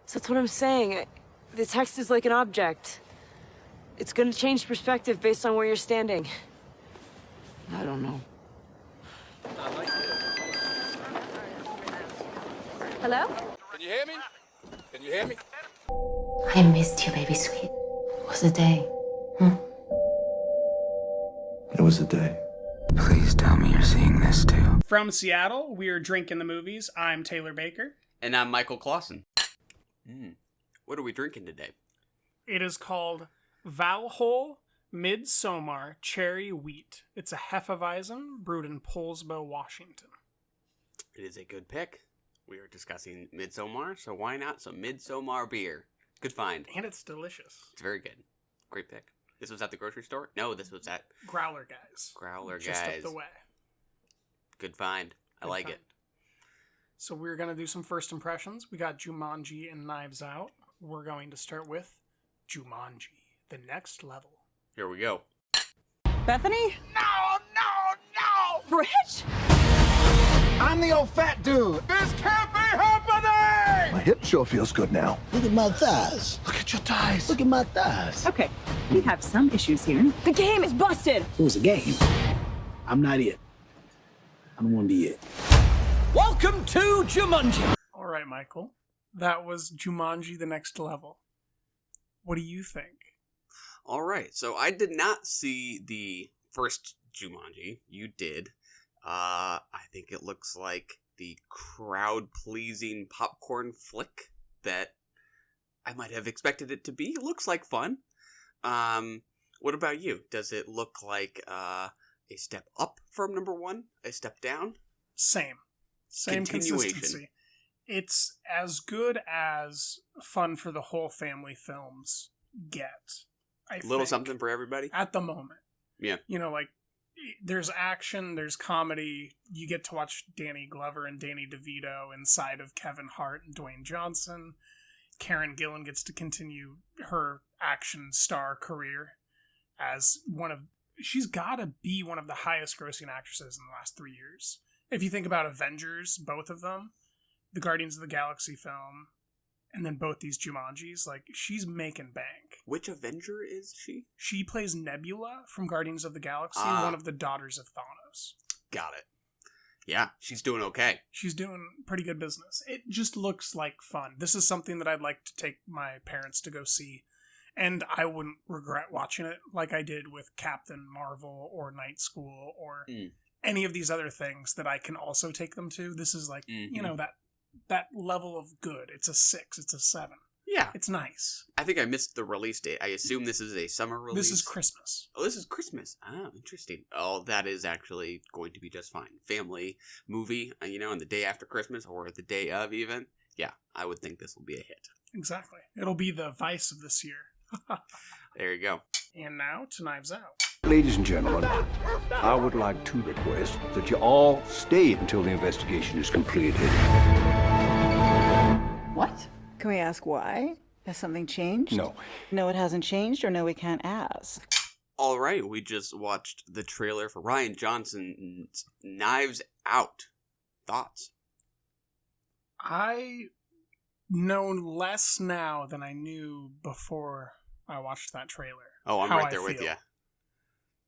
So that's what I'm saying. The text is like an object. It's gonna change perspective based on where you're standing. I don't know. Hello? Can you hear me? Can you hear me? I missed you, baby sweet. It was a day. It was a day. Please tell me you're seeing this too. From Seattle, we're Drinking the Movies. I'm Taylor Baker. And I'm Michael Clausen. What are we drinking today? It is called Valhall Midsommar Cherry Wheat. It's a Hefeweizen brewed in Poulsbo, Washington. It is a good pick. We are discussing Midsommar, so why not some Midsommar beer? Good find. And it's delicious. It's very good. Great pick. This was at the grocery store? No, this was at... Growler Guys. Just up the way. Good find. I like it. So we're going to do some first impressions. We got Jumanji and Knives Out. We're going to start with Jumanji, the next level. Here we go. Bethany? No! Rich? I'm the old fat dude. This can't be happening! My hip sure feels good now. Look at my thighs. Look at your thighs. Look at my thighs. Okay, we have some issues here. The game is busted! It was a game. I'm not it. I don't want to be it. Welcome to Jumanji. All right, Michael. That was Jumanji, the next level. What do you think? All right, so I did not see the first Jumanji. You did. I think it looks like the crowd-pleasing popcorn flick that I might have expected it to be. It looks like fun. What about you? Does it look like a step up from number one? A step down? Same Continuation. Consistency. It's as good as fun for the whole family films get. I think, something for everybody? at the moment. Yeah. You know, like, there's action, there's comedy. You get to watch Danny Glover and Danny DeVito inside of Kevin Hart and Dwayne Johnson. Karen Gillan gets to continue her action star career as she's got to be one of the highest grossing actresses in the last 3 years. If you think about Avengers, both of them, the Guardians of the Galaxy film, and then both these Jumanjis, like, she's making bank. Which Avenger is she? She plays Nebula from Guardians of the Galaxy, one of the daughters of Thanos. Got it. Yeah, she's doing okay. She's doing pretty good business. It just looks like fun. This is something that I'd like to take my parents to go see, and I wouldn't regret watching it like I did with Captain Marvel or Night School or any of these other things that I can also take them to. This is like, you know, that level of good. It's a 6, it's a 7. Yeah. It's nice. I think I missed the release date. I assume this is a summer release. This is Christmas. Oh, this is Christmas. Oh, interesting. Oh, that is actually going to be just fine. Family movie, on the day after Christmas or the day of even. Yeah, I would think this will be a hit. Exactly. It'll be the Vice of this year. There you go. And now to Knives Out. Ladies and gentlemen, I would like to request that you all stay until the investigation is completed. What? Can we ask why? Has something changed? No. No, it hasn't changed, or no, we can't ask. All right, we just watched the trailer for Rian Johnson's Knives Out. Thoughts? I know less now than I knew before I watched that trailer. Oh, I'm right there with you.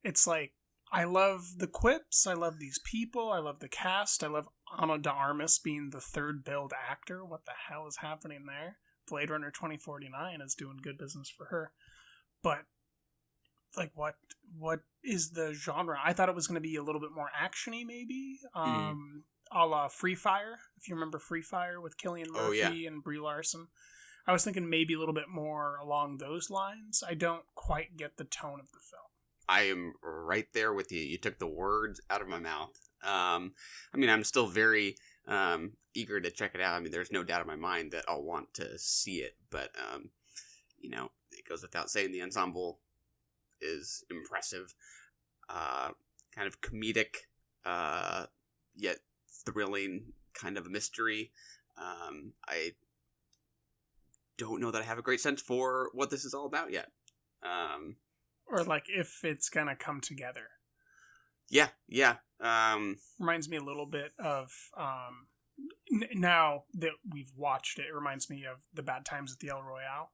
It's like, I love the quips, I love these people, I love the cast, I love Ana de Armas being the third billed actor. What the hell is happening there? Blade Runner 2049 is doing good business for her. But, like, what is the genre? I thought it was going to be a little bit more action-y, maybe. A la Free Fire, if you remember Free Fire with Cillian Murphy and Brie Larson. I was thinking maybe a little bit more along those lines. I don't quite get the tone of the film. I am right there with you. You took the words out of my mouth. I'm still very eager to check it out. I mean, there's no doubt in my mind that I'll want to see it. But, it goes without saying the ensemble is impressive. Kind of comedic, yet thrilling, kind of a mystery. I don't know that I have a great sense for what this is all about yet. Or, like, if it's gonna come together. Yeah. Reminds me a little bit of Now that we've watched it, it reminds me of the Bad Times at the El Royale.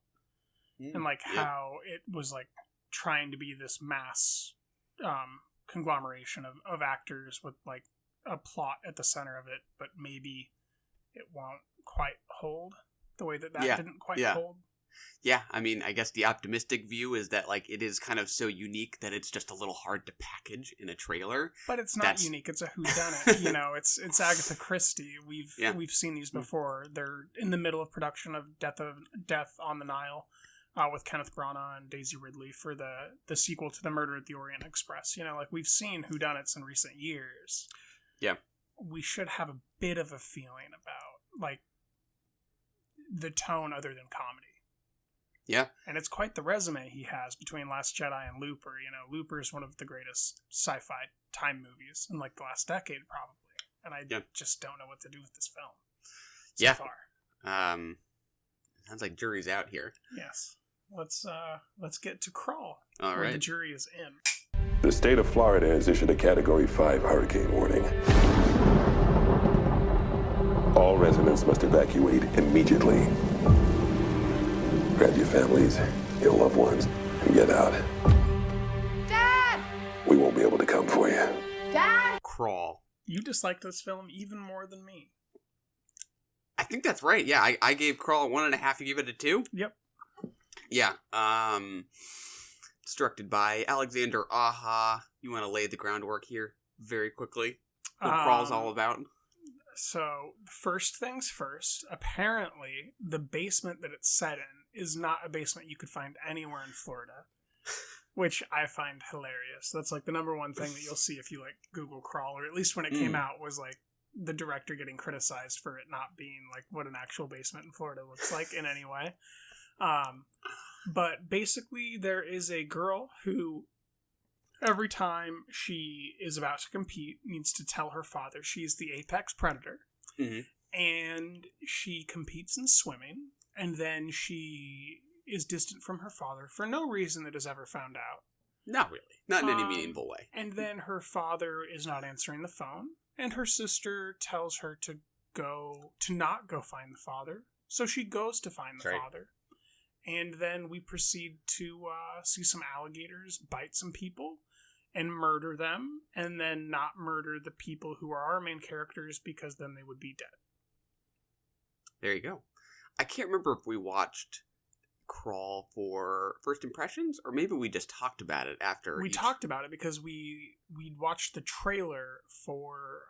And like how it was like trying to be this mass conglomeration of actors with like a plot at the center of it, but maybe it won't quite hold the way that didn't quite hold. Yeah, I mean, I guess the optimistic view is that like it is kind of so unique that it's just a little hard to package in a trailer. But it's not unique. It's a whodunit. You know, it's Agatha Christie. We've seen these before. They're in the middle of production of Death on the Nile, with Kenneth Branagh and Daisy Ridley for the sequel to The Murder at the Orient Express. You know, like we've seen whodunits in recent years. Yeah, we should have a bit of a feeling about like the tone other than comedy. Yeah. And it's quite the resume he has between Last Jedi and Looper. You know, Looper is one of the greatest sci-fi time movies in like the last decade, probably. And I just don't know what to do with this film so far. Sounds like jury's out here. Yes. Let's get to Crawl. All where right. the jury is in. The state of Florida has issued a Category 5 hurricane warning. All residents must evacuate immediately. Grab your families, your loved ones, and get out. Dad! We won't be able to come for you. Dad! Crawl. You disliked this film even more than me. I think that's right. Yeah, I gave Crawl a 1.5. You gave it a 2? Yep. Yeah. It's directed by Alexander Aja. You want to lay the groundwork here very quickly? What Crawl's all about? So, first things first, apparently the basement that it's set in is not a basement you could find anywhere in Florida, which I find hilarious. That's like the number one thing that you'll see if you like Google Crawl, or at least when it came out, was like the director getting criticized for it not being like what an actual basement in Florida looks like in any way. But basically there is a girl who every time she is about to compete needs to tell her father she's the apex predator. Mm-hmm. And she competes in swimming, and then she is distant from her father for no reason that is ever found out. Not really. Not in any meaningful way. And then her father is not answering the phone, and her sister tells her to not go find the father. So she goes to find the father. And then we proceed to see some alligators bite some people and murder them, and then not murder the people who are our main characters, because then they would be dead. There you go. I can't remember if we watched Crawl for first impressions, or maybe we just talked about it after. We talked about it because we watched the trailer for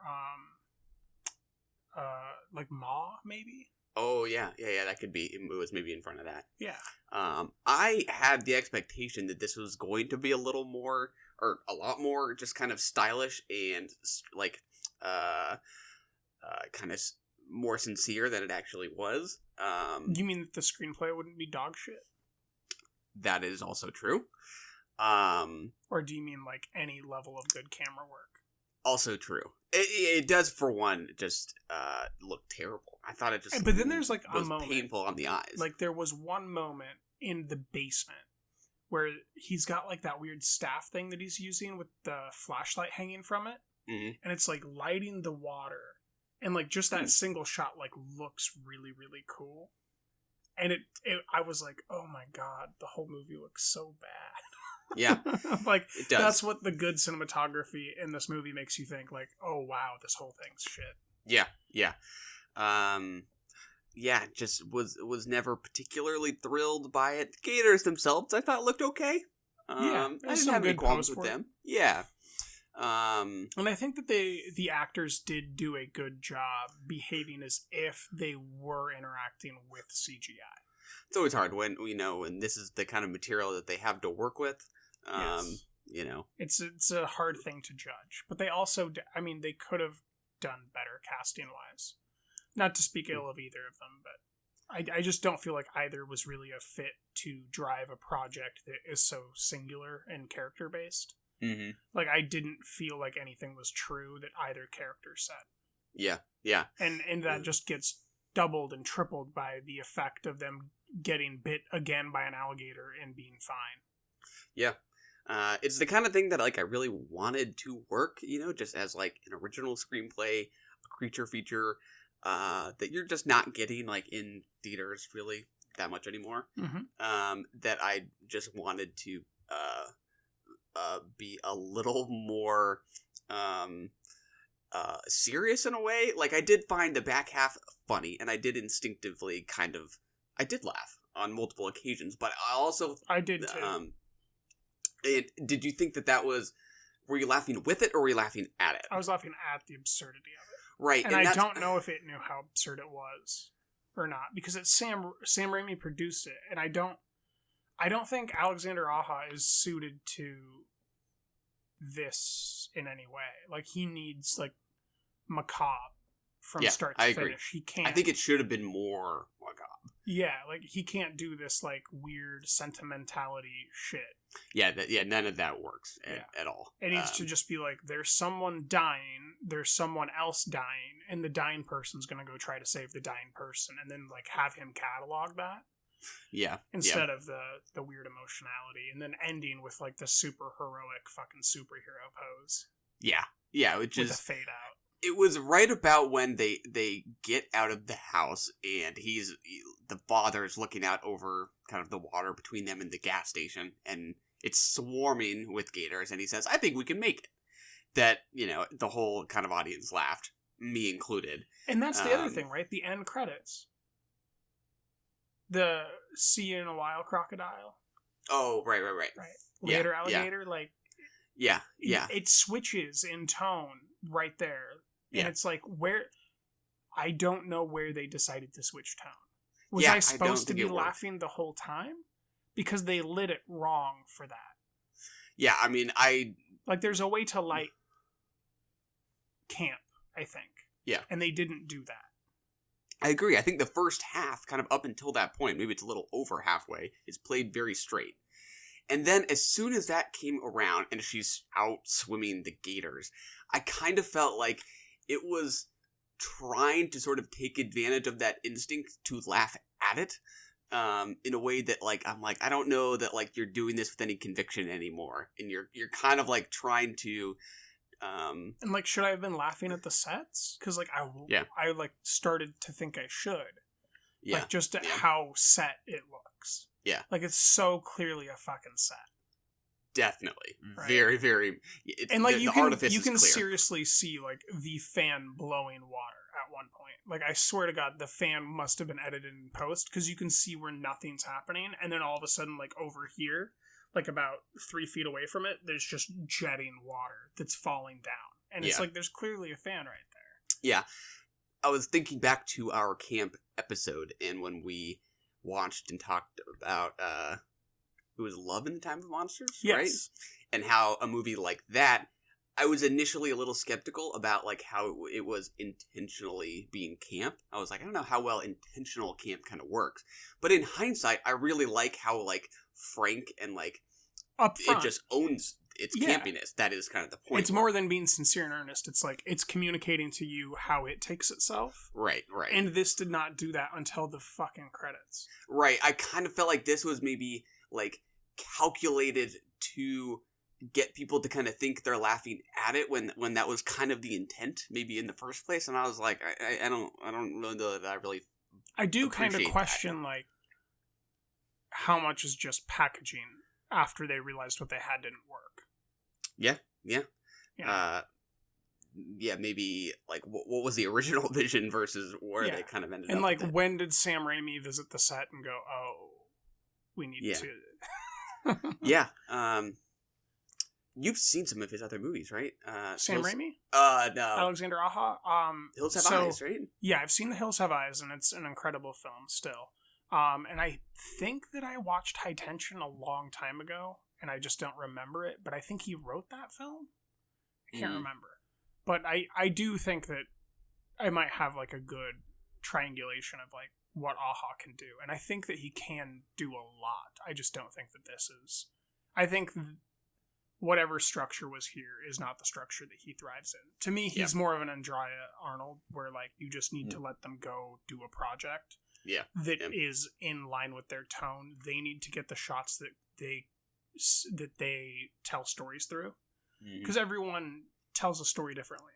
like Maw, maybe. Oh yeah, that could be. It was maybe in front of that. Yeah. I had the expectation that this was going to be a little more, or a lot more, just kind of stylish and like, kind of more sincere than it actually was. You mean that the screenplay wouldn't be dog shit? That is also true. Or do you mean like any level of good camera work? Also true. It does, for one, just look terrible. I thought it just. But then there's like was a moment, painful on the eyes. Like there was one moment in the basement where he's got like that weird staff thing that he's using with the flashlight hanging from it, and it's like lighting the water, and like just that single shot like looks really, really cool. And I was like, oh my god, the whole movie looks so bad. Yeah, like it does. That's what the good cinematography in this movie makes you think. Like, oh wow, this whole thing's shit. Yeah. Just was never particularly thrilled by it. The gators themselves, I thought, looked okay. I didn't have any qualms with them. Yeah. And I think that the actors did do a good job behaving as if they were interacting with CGI. It's always hard when and this is the kind of material that they have to work with. Yes. It's a hard thing to judge, but they also, they could have done better casting wise. Not to speak ill of either of them, but I just don't feel like either was really a fit to drive a project that is so singular and character based. Mm-hmm. Like I didn't feel like anything was true that either character said. Yeah. And that just gets doubled and tripled by the effect of them getting bit again by an alligator and being fine. Yeah. It's the kind of thing that like I really wanted to work, just as like an original screenplay, a creature feature. that you're just not getting like in theaters really that much anymore. That I just wanted to be a little more serious in a way. Like, I did find the back half funny, and I did instinctively I did laugh on multiple occasions, but I did too. Did you think that was, were you laughing with it or were you laughing at it? I was laughing at the absurdity of it. Right. And I don't know if it knew how absurd it was or not, because it's Sam Raimi produced it, and I don't think Alexander Aja is suited to this in any way. Like, he needs like macabre from start to finish. He can't. I think it should have been more macabre. Yeah, like, he can't do this like weird sentimentality shit. Yeah, none of that works at all. It needs to just be like, there's someone dying, there's someone else dying, and the dying person's gonna go try to save the dying person, and then like have him catalog that. Yeah. Instead of the weird emotionality, and then ending with like the super heroic fucking superhero pose. Yeah, which with is a fade out. It was right about when they get out of the house, and the father's looking out over kind of the water between them and the gas station, and it's swarming with gators, and he says, "I think we can make it." That, the whole kind of audience laughed, me included. And that's the other thing, right? The end credits. The see you in a while crocodile. Oh, right. Later alligator, like... Yeah. It switches in tone right there. And Yeah. it's like, I don't know where they decided to switch tone. Was I supposed to be laughing the whole time? Because they lit it wrong for that. Yeah, I mean, Like, there's a way to light camp, I think. Yeah. And they didn't do that. I agree. I think the first half, kind of up until that point, maybe it's a little over halfway, is played very straight. And then as soon as that came around and she's out swimming the gators, I kind of felt like it was trying to sort of take advantage of that instinct to laugh at it, in a way that, like, I'm like, I don't know that, like, you're doing this with any conviction anymore. And you're kind of, like, trying to... And, like, should I have been laughing at the sets? Because, like, I like, started to think I should. Yeah. Like, just at how set it looks. Yeah. Like, it's so clearly a fucking set. Definitely. Right. Very, very... And, like, you can clear. seriously see, like, the fan blowing water at one point. Like, I swear to God, the fan must have been edited in post, because you can see where nothing's happening, and then all of a sudden, like, over here, like, about 3 feet away from it, there's just jetting water that's falling down. And it's like, there's clearly a fan right there. Yeah. I was thinking back to our camp episode, and when we watched and talked about, it was Love in the Time of Monsters, yes. Right? And how a movie like that, I was initially a little skeptical about, like, how it was intentionally being camp. I was like, I don't know how well intentional camp kind of works. But in hindsight, I really like how, like, frank and, like, up front, it just owns its campiness. That is kind of the point. It's more than being sincere and earnest. It's like, it's communicating to you how it takes itself. Right. And this did not do that until the fucking credits. Right. I kind of felt like this was maybe, like, calculated to get people to kind of think they're laughing at it when that was kind of the intent, maybe in the first place. And I was like, I don't know that I really. I do kind of question that. Like, how much is just packaging after they realized what they had didn't work. Yeah. Yeah, maybe, like, what was the original vision versus where they kind of ended up. And, like, when did Sam Raimi visit the set and go, oh, we need to... Yeah. You've seen some of his other movies, right? Sam Raimi? No. Alexander Aja? Hills Have Eyes, right? Yeah, I've seen The Hills Have Eyes, and it's an incredible film still. And I think that I watched High Tension a long time ago, and I just don't remember it, but I think he wrote that film? I can't remember. But I do think that I might have, like, a good triangulation of, like, what Aja can do. And I think that he can do a lot. I just don't think that this is... I think whatever structure was here is not the structure that he thrives in. To me, he's more of an Andrea Arnold, where, like, you just need to let them go do a project that is in line with their tone. They need to get the shots that they tell stories through. Because everyone tells a story differently.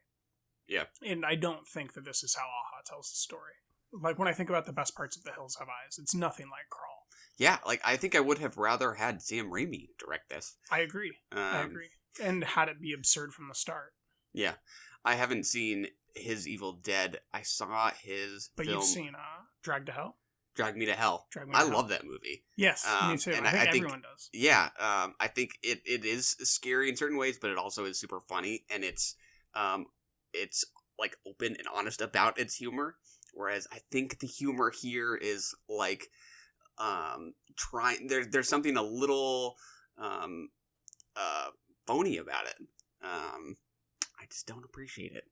Yeah. And I don't think that this is how Aha tells the story. Like, when I think about the best parts of The Hills Have Eyes, it's nothing like Crawl. Yeah, like, I think I would have rather had Sam Raimi direct this. I agree. And had it be absurd from the start. Yeah. I haven't seen his Evil Dead. I saw his But film, you've seen Drag to Hell? Drag Me to Hell. I love that movie. Yes, me too. And I think everyone does. Yeah, I think it is scary in certain ways, but it also is super funny, and it's like open and honest about its humor. Whereas I think the humor here is like trying. There's something a little phony about it. I just don't appreciate it.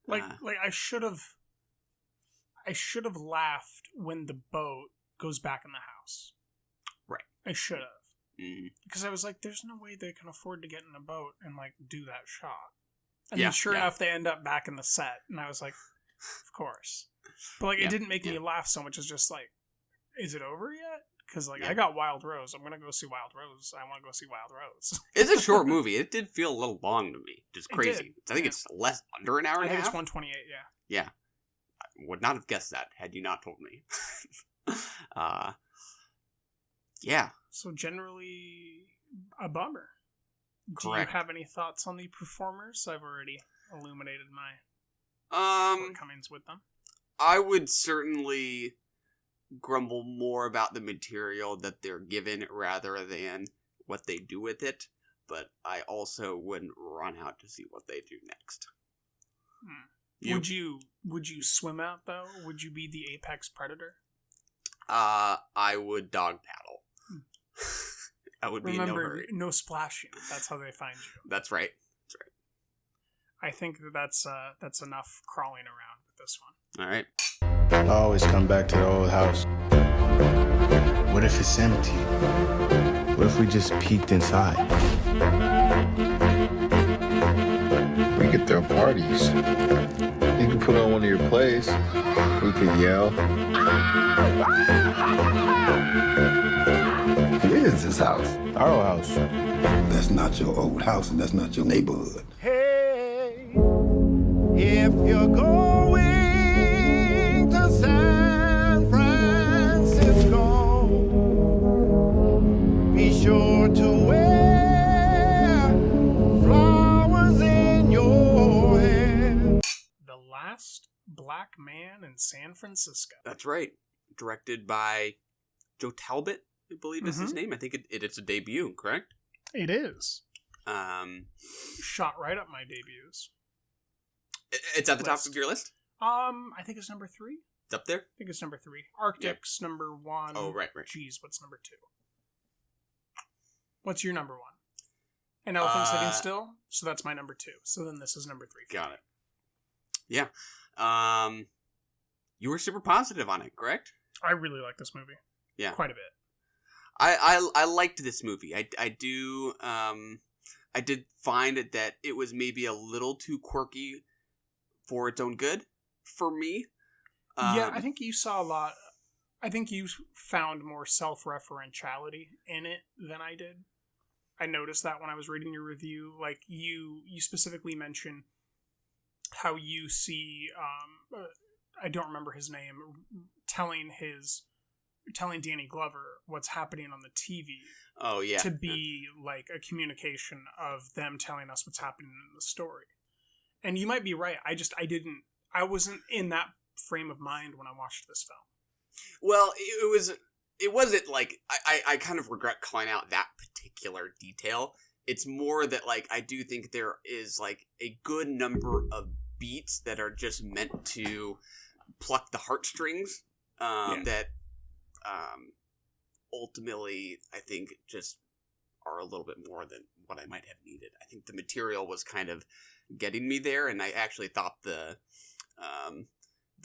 Like I should have laughed when the boat goes back in the house. Right. I should have. Because I was like, there's no way they can afford to get in a boat and like do that shot. And then sure enough, they end up back in the set, and I was like, of course. But like, it didn't make me laugh so much as just like, is it over yet? Because like, I got Wild Rose. I'm gonna go see Wild Rose. I want to go see Wild Rose. It's a short movie. It did feel a little long to me. Just crazy. I think it's under an hour and a half. I think it's 128. Yeah. Yeah. I would not have guessed that had you not told me. Yeah. So generally, a bummer. Correct. Do you have any thoughts on the performers? I've already illuminated my shortcomings with them. I would certainly grumble more about the material that they're given rather than what they do with it, but I also wouldn't run out to see what they do next. Would you swim out though? Would you be the apex predator? I would dog paddle. I would be in no hurry. No splashing. That's how they find you. That's right. I think that's enough crawling around with this one. All right. I always come back to the old house. What if it's empty? What if we just peeked inside? We could throw parties. You could put on one of your plays. We could yell. Where is this house? Our old house. That's not your old house, and that's not your neighborhood. Hey, if you're going to San Francisco, be sure to wear flowers in your hair. The Last Black Man in San Francisco. That's right. Directed by Joe Talbot, I believe is his name. I think it's a debut, correct? It is. Shot right up my debuts. It's at the top of your list? I think it's number 3. It's up there? I think it's number 3. Arctic's number 1. Oh, right. Geez, what's number 2? What's your number 1? An Elephant Sitting Still? So that's my number 2. So then this is number 3. Got it. Yeah. You were super positive on it, correct? I really like this movie. Yeah. Quite a bit. I liked this movie. I do. I did find that it was maybe a little too quirky for its own good for me. Yeah, I think you saw a lot. I think you found more self-referentiality in it than I did. I noticed that when I was reading your review. Like, you specifically mentioned how you see, I don't remember his name, telling Danny Glover what's happening on the TV. Oh, yeah. To be like a communication of them telling us what's happening in the story. And you might be right. I wasn't in that frame of mind when I watched this film. Well, it wasn't like, I kind of regret calling out that particular detail. It's more that, like, I do think there is, like, a good number of beats that are just meant to pluck the heartstrings, that, ultimately, I think, just are a little bit more than what I might have needed. I think the material was kind of getting me there, and I actually thought the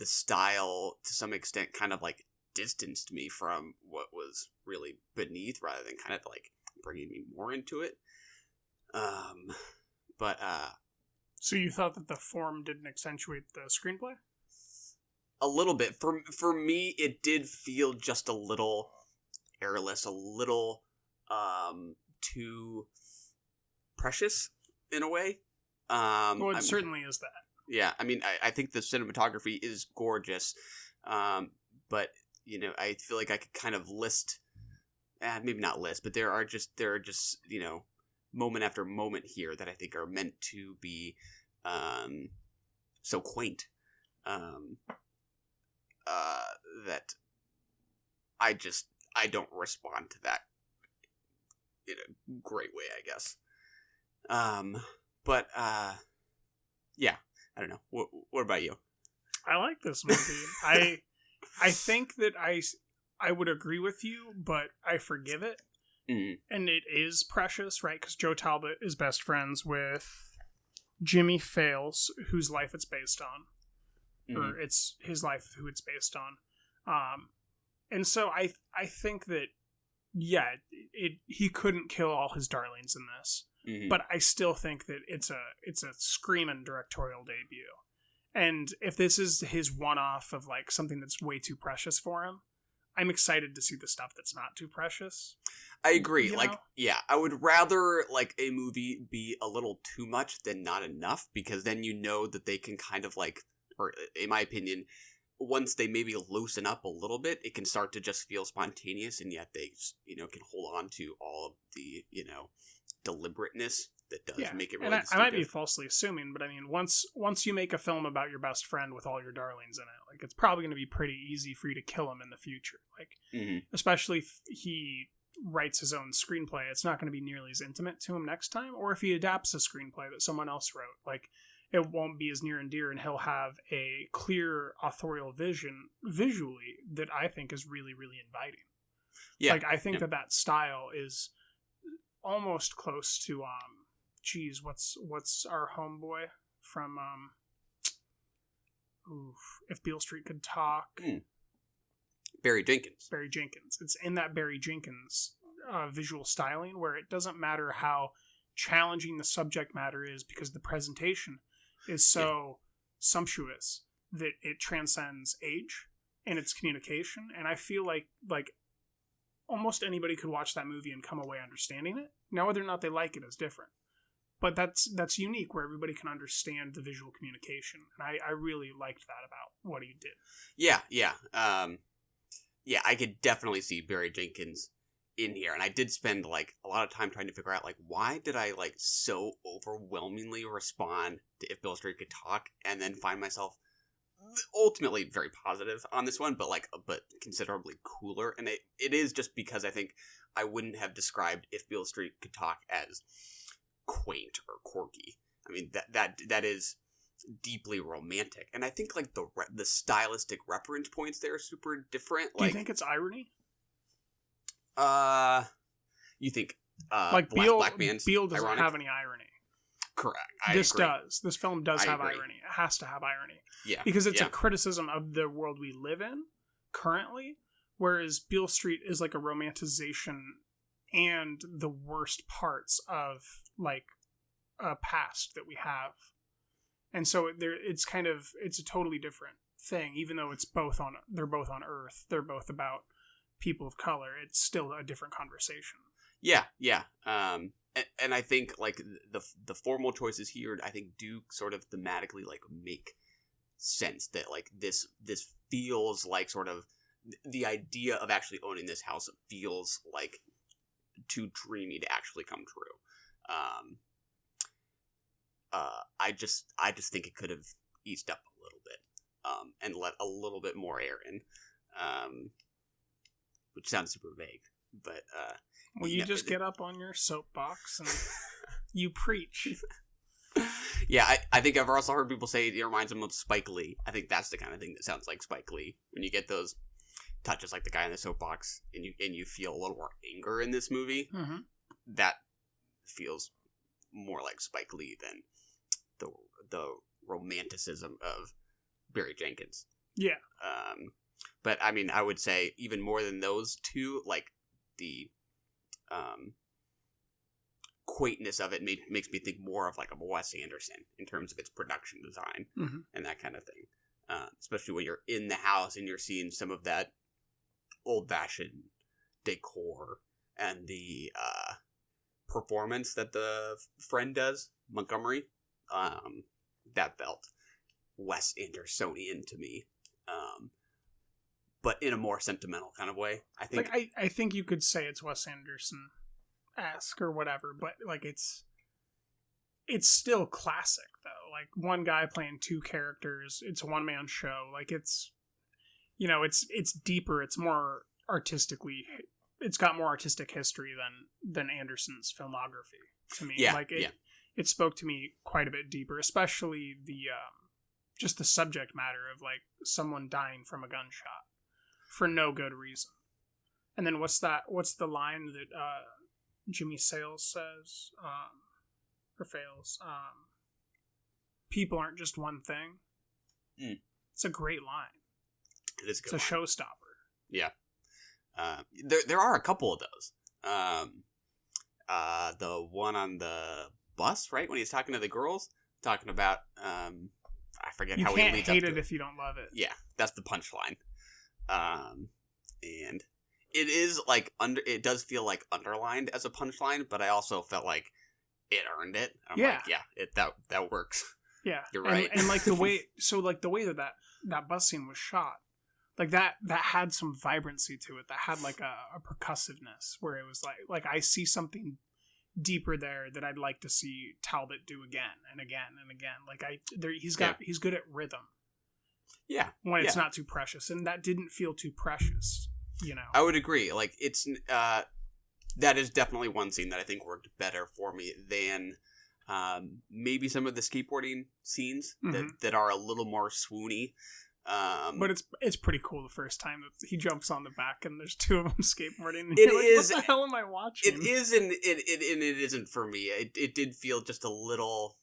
style, to some extent, kind of, like, distanced me from what was really beneath, rather than kind of, like, bringing me more into it. So you thought that the form didn't accentuate the screenplay? A little bit. For me, it did feel just a little airless, a little too precious in a way. Well, it certainly is that. Yeah. I mean, I think the cinematography is gorgeous, but I feel like I could kind of list, maybe not list, but there are just moment after moment here that I think are meant to be so quaint that I don't respond to that in a great way, I guess. But yeah, I don't know. What about you? I like this movie. I think that I would agree with you, but I forgive it. Mm. And it is precious, right? Because Joe Talbot is best friends with Jimmy Fails, whose life it's based on. Or it's his life who it's based on. And so I think that, yeah, he couldn't kill all his darlings in this. Mm-hmm. But I still think that it's a screaming directorial debut. And if this is his one-off of like something that's way too precious for him, I'm excited to see the stuff that's not too precious. I agree. Yeah, I would rather like a movie be a little too much than not enough, because then that they can kind of like, or in my opinion, once they maybe loosen up a little bit, it can start to just feel spontaneous, and yet they can hold on to all of the deliberateness that does make it really I might be falsely assuming, but I mean, once you make a film about your best friend with all your darlings in it, like, it's probably going to be pretty easy for you to kill him in the future. Like, especially if he writes his own screenplay, it's not going to be nearly as intimate to him next time. Or if he adapts a screenplay that someone else wrote, like, it won't be as near and dear, and he'll have a clear authorial vision visually that I think is really, really inviting. Yeah. Like, I think that style is almost close to, what's our homeboy from, If Beale Street Could Talk. Barry Jenkins. It's in that Barry Jenkins visual styling, where it doesn't matter how challenging the subject matter is, because the presentation is so sumptuous that it transcends age and its communication. And I feel like almost anybody could watch that movie and come away understanding it. Now, whether or not they like it is different. But that's unique, where everybody can understand the visual communication. And I really liked that about what he did. Yeah. I could definitely see Barry Jenkins in here. And I did spend like a lot of time trying to figure out, like, why did I like so overwhelmingly respond to If Beale Street Could Talk, and then find myself ultimately very positive on this one, but considerably cooler. And it is just because I think I wouldn't have described If Beale Street Could Talk as quaint or quirky. I mean, that is deeply romantic, and I think like the stylistic reference points there are super different. Do you think it's irony? You think like Black Beale doesn't ironic? Have any irony? Correct. This film does have irony. It has to have irony. Yeah, because it's a criticism of the world we live in currently, whereas Beale Street is like a romanticization and the worst parts of like a past that we have. And so it's a totally different thing, even though they're both on Earth. They're both about people of color. It's still a different conversation. Yeah. And I think like the formal choices here, I think, do sort of thematically like make sense that like this feels like sort of the idea of actually owning this house feels like too dreamy to actually come true. I just think it could have eased up a little bit, and let a little bit more air in, which sounds super vague, but you just get up on your soapbox and you preach. Yeah, I think I've also heard people say it reminds them of Spike Lee. I think that's the kind of thing that sounds like Spike Lee, when you get those touches like the guy in the soapbox, and you feel a little more anger in this movie. Mm-hmm. That feels more like Spike Lee than the romanticism of Barry Jenkins. Yeah. But I mean, I would say even more than those two, like the quaintness of it makes me think more of like a Wes Anderson in terms of its production design and that kind of thing. Especially when you're in the house and you're seeing some of that old-fashioned decor and the performance that the friend does, Montgomery. That felt Wes Andersonian to me, but in a more sentimental kind of way. I think. Like I think you could say it's Wes Anderson-esque or whatever, but like it's still classic though. Like one guy playing two characters. It's a one-man show. Like it's it's deeper. It's more artistically. It's got more artistic history than Anderson's filmography to me. Yeah, like it spoke to me quite a bit deeper, especially the just the subject matter of like someone dying from a gunshot for no good reason. And then what's the line that Jimmy Sales says or fails? People aren't just one thing. It's a great line. It is a good It's a line. showstopper. Yeah. There are a couple of those. The one on the bus, right, when he's talking to the girls, talking about I forget You how he can't leads hate up it to if you don't love it. Yeah, that's the punchline. And it is like it does feel like underlined as a punchline, but I also felt like it earned it. I'm like, that works. Yeah, You're right. And like the way, that bus scene was shot, like that had some vibrancy to it. That had like a percussiveness where it was like I see something deeper there that I'd like to see Talbot do again and again and again. Like he's good at rhythm. Yeah, when it's not too precious, and that didn't feel too precious. I would agree. Like it's that is definitely one scene that I think worked better for me than maybe some of the skateboarding scenes that are a little more swoony. But it's pretty cool the first time that he jumps on the back and there's two of them skateboarding. And it like, is. What the hell am I watching? It is, and it isn't for me. It did feel just a little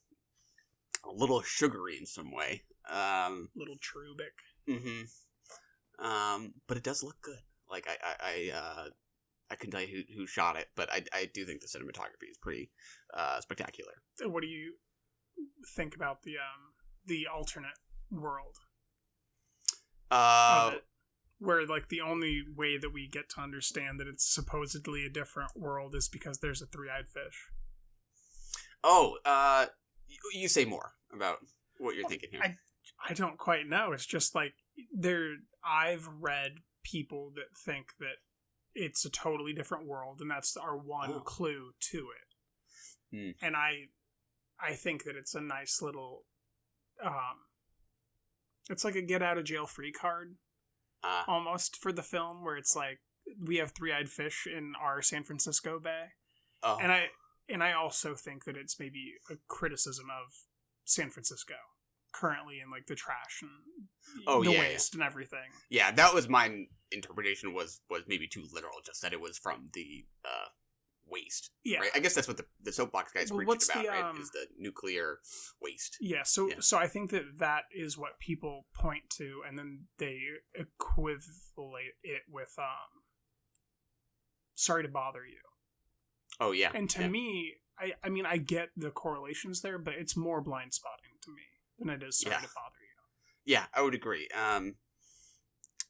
sugary in some way. Little Trubik. But it does look good. Like I couldn't tell you who shot it, but I do think the cinematography is pretty spectacular. What do you think about the alternate world? Of it, where like the only way that we get to understand that it's supposedly a different world is because there's a three-eyed fish. Oh, you say more about what you're thinking here. I don't quite know. It's just like I've read people that think that it's a totally different world, and that's our one clue to it. And I think that it's a nice little it's like a get out of jail free card almost for the film, where it's like we have three-eyed fish in our San Francisco Bay. And I also think that it's maybe a criticism of San Francisco currently, and like the trash and the waste and everything. Yeah, that was my interpretation, was maybe too literal, just that it was from the waste. Yeah, right? I guess that's what the soapbox guys preached about, right? Is the nuclear waste. Yeah, so I think that is what people point to, and then they equivalent it with Sorry to Bother You. Oh yeah. And to me, I mean I get the correlations there, but it's more blind spotting to me than it is Sorry to Bother You. Yeah, I would agree.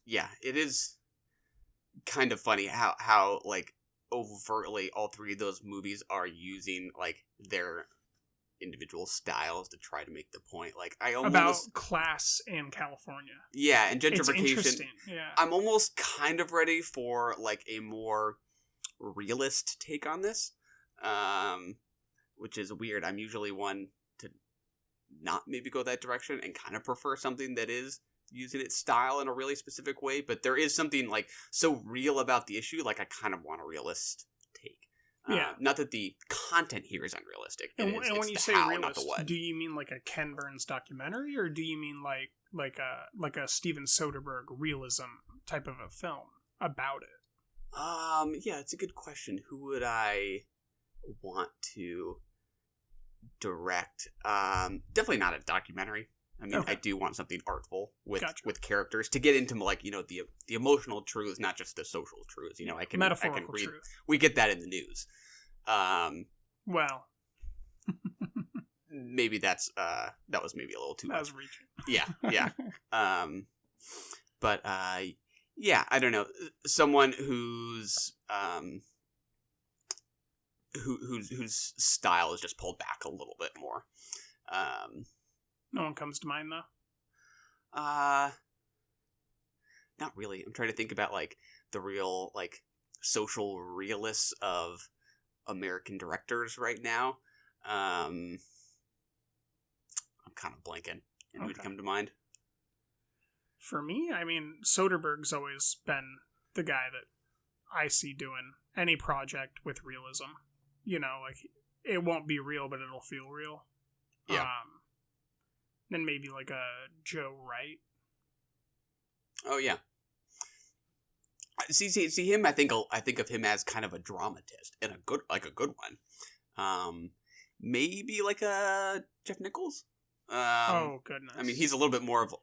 Yeah, it is kind of funny how like overtly all three of those movies are using like their individual styles to try to make the point. Like about class in California. Yeah, and gentrification. It's interesting. Yeah. I'm almost kind of ready for like a more realist take on this, which is weird. I'm usually one to not maybe go that direction and kind of prefer something that is using its style in a really specific way, but there is something like so real about the issue, like I kind of want a realist take. Not that the content here is unrealistic. And when you say realist, do you mean like a Ken Burns documentary, or do you mean like a Steven Soderbergh realism type of a film about it? Yeah, it's a good question. Who would I want to direct? Definitely not a documentary. I mean, I do want something artful with characters to get into, like, you know, the emotional truths, not just the social truths. You know, I can read. Truth. We get that in the news. Well, maybe that was maybe a little too much. That was reaching. Yeah. But yeah, I don't know. Someone whose style is just pulled back a little bit more. No one comes to mind, though? Not really. I'm trying to think about, like, the real, like, social realists of American directors right now. I'm kind of blanking. Any would come to mind? For me, I mean, Soderbergh's always been the guy that I see doing any project with realism. You know, like, it won't be real, but it'll feel real. Yeah. Then maybe like a Joe Wright. Oh yeah. See him. I think of him as kind of a dramatist, and a good one. Maybe like a Jeff Nichols. Oh goodness! I mean, he's a little bit more of.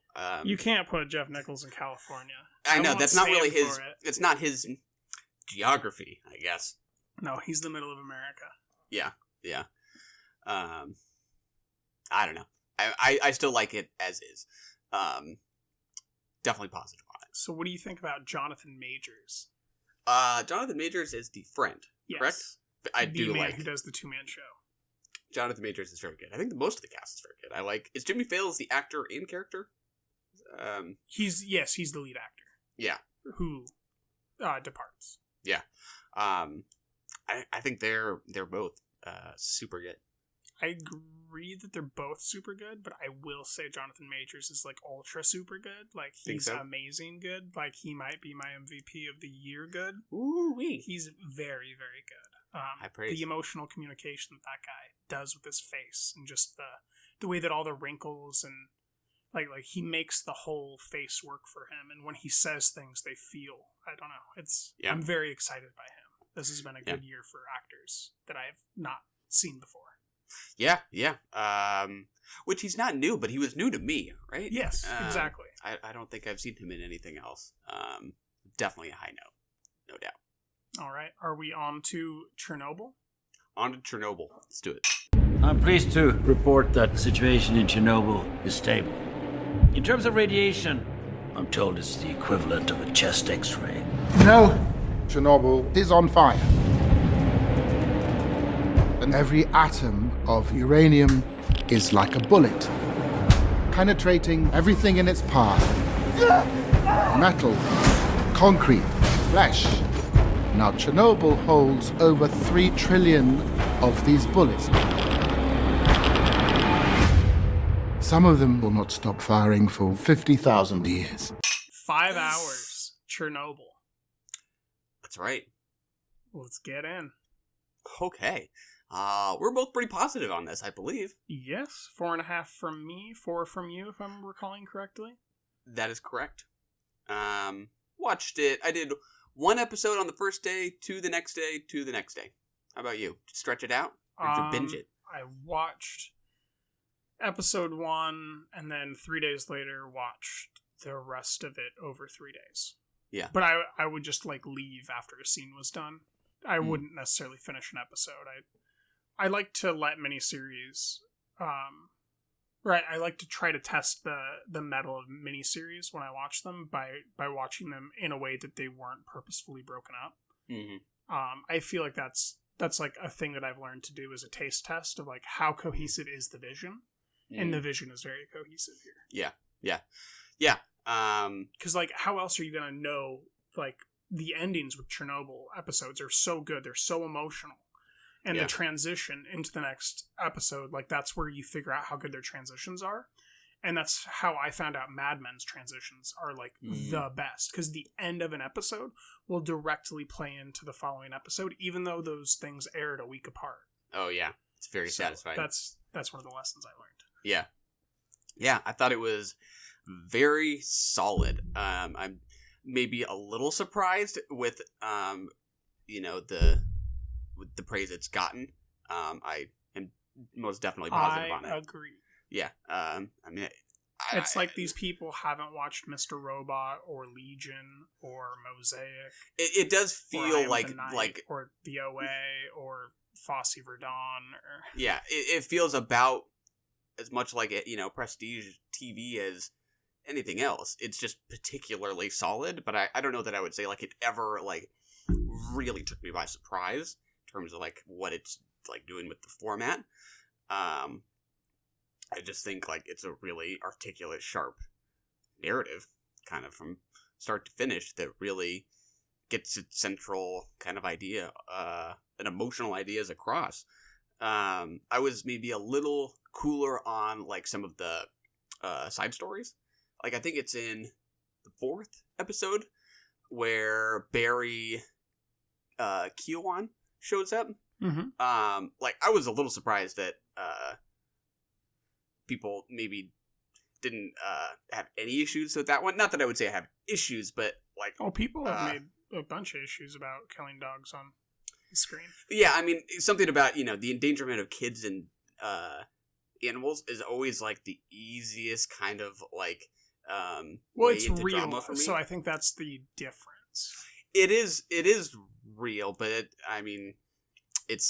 You can't put Jeff Nichols in California. I know that's not really his. It's not his geography, I guess. No, he's the middle of America. Yeah. I don't know. I still like it as is. Definitely positive on it. So what do you think about Jonathan Majors? Jonathan Majors is the friend, correct? I do man like who does the two-man show. Jonathan Majors is very good. I think most of the cast is very good. I like. Is Jimmy Fallon the actor in character? He's the lead actor. Yeah. Who departs. Yeah. I think they're both super good. I agree that they're both super good, but I will say Jonathan Majors is like ultra super good. Like, he's amazing good. Like, he might be my MVP of the year good. Ooh-wee. He's very, very good. I praise. The emotional communication that guy does with his face, and just the way that all the wrinkles and like he makes the whole face work for him, and when he says things, they feel. I don't know. I'm very excited by him. This has been a good year for actors that I've not seen before. Yeah. Which he's not new, but he was new to me, right? Yes, exactly. I don't think I've seen him in anything else. Definitely a high note, no doubt. All right, are we on to Chernobyl? On to Chernobyl. Let's do it. I'm pleased to report that the situation in Chernobyl is stable. In terms of radiation, I'm told it's the equivalent of a chest x-ray. No, Chernobyl is on fire. And every atom of uranium is like a bullet, penetrating everything in its path. Metal, concrete, flesh. Now Chernobyl holds over 3 trillion of these bullets. Some of them will not stop firing for 50,000 years. 5 hours, Chernobyl. That's right. Let's get in. Okay. We're both pretty positive on this, I believe. Yes, 4.5 from me, 4 from you, if I'm recalling correctly. That is correct. Watched it. I did 1 episode on the first day, 2 the next day, 2 the next day. How about you? Stretch it out? Or did you binge it? I watched episode 1, and then 3 days later watched the rest of it over 3 days. Yeah. But I would just leave after a scene was done. I wouldn't necessarily finish an episode. I like to let miniseries, I like to try to test the mettle of miniseries when I watch them by watching them in a way that they weren't purposefully broken up. Mm-hmm. I feel like that's like a thing that I've learned to do as a taste test of like how cohesive is the vision, and the vision is very cohesive here. Yeah. Because like, how else are you gonna know? Like, the endings with Chernobyl episodes are so good; they're so emotional. And the transition into the next episode, like, that's where you figure out how good their transitions are. And that's how I found out Mad Men's transitions are, like, the best. Because the end of an episode will directly play into the following episode, even though those things aired a week apart. Oh, yeah. It's very satisfying. That's one of the lessons I learned. Yeah. Yeah, I thought it was very solid. I'm maybe a little surprised with, with the praise it's gotten. I am most definitely positive on it. I agree. Yeah. I mean, it's like these people haven't watched Mr. Robot or Legion or Mosaic. It does feel like or the OA or Fosse Verdon. Yeah, it feels about as much like prestige TV as anything else. It's just particularly solid, but I don't know that I would say like it ever like really took me by surprise in terms of like what it's like doing with the format. I just think like it's a really articulate, sharp narrative, kind of from start to finish, that really gets its central kind of idea, an emotional ideas across. I was maybe a little cooler on like some of the side stories. Like I think it's in the 4th episode where Barry Keoghan shows up. Mm-hmm. Like I was a little surprised that people maybe didn't have any issues with that one. Not that I would say I have issues, but like people have made a bunch of issues about killing dogs on the screen. Yeah, I mean something about the endangerment of kids and animals is always like the easiest kind of like well, way it's into real, drama for me. so I think that's the difference. It is real, but I mean it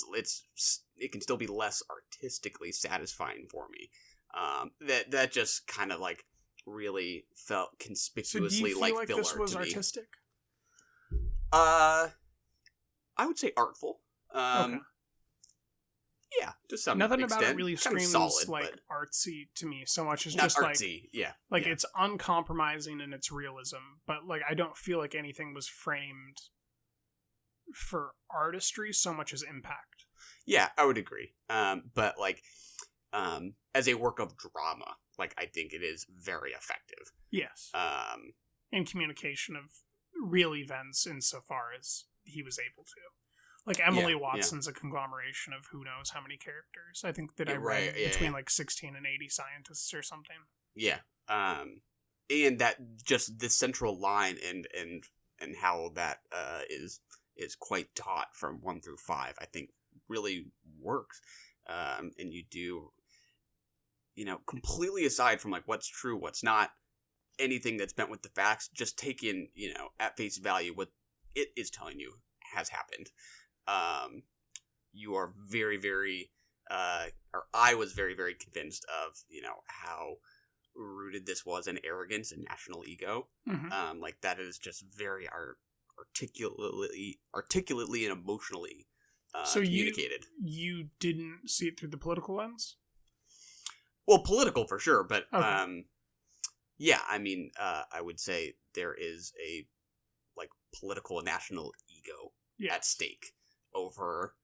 can still be less artistically satisfying for me. That just kind of like really felt conspicuously so do you feel like filler this was to me. artistic? I would say artful. Okay. Yeah, to some Nothing extent. about it really Kind of screams solid, like but artsy to me so much as not just artsy. Yeah, it's uncompromising in its realism, but like I don't feel like anything was framed for artistry so much as impact. Yeah, I would agree. But like as a work of drama, like I think it is very effective. Yes. In communication of real events insofar as he was able to. Like Emily Watson's a conglomeration of who knows how many characters. I think that I read between like 16 and 80 scientists or something. Yeah. And that just the central line and how that is quite taught from 1 through 5, I think really works. And you do, completely aside from like what's true, what's not, anything that's bent with the facts, just take in, at face value what it is telling you has happened. You are very, very, or I was very, very convinced of, how rooted this was in arrogance and national ego. Mm-hmm. Like that is just very articulately and emotionally communicated. You didn't see it through the political lens? Well, political for sure, but okay. Yeah, I mean, I would say there is a like political and national ego at stake over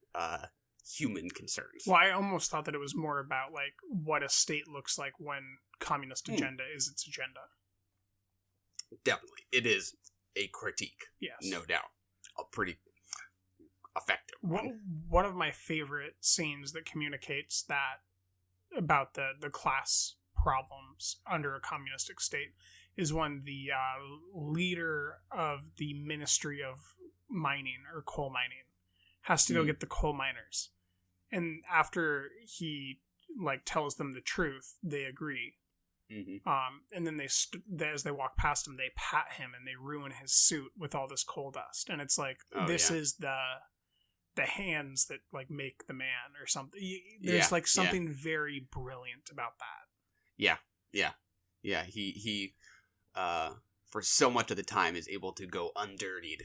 human concerns. Well, I almost thought that it was more about like what a state looks like when communist agenda is its agenda. Definitely, it is a critique. Yes, no doubt, a pretty effective one. One of my favorite scenes that communicates that about the class problems under a communistic state is when the leader of the Ministry of Mining or Coal Mining has to go get the coal miners, and after he like tells them the truth, they agree. Mm-hmm. And then as they walk past him, they pat him and they ruin his suit with all this coal dust, and it's like this is the hands that like make the man or something. There's like something very brilliant about that. Yeah. He for so much of the time is able to go undirtied,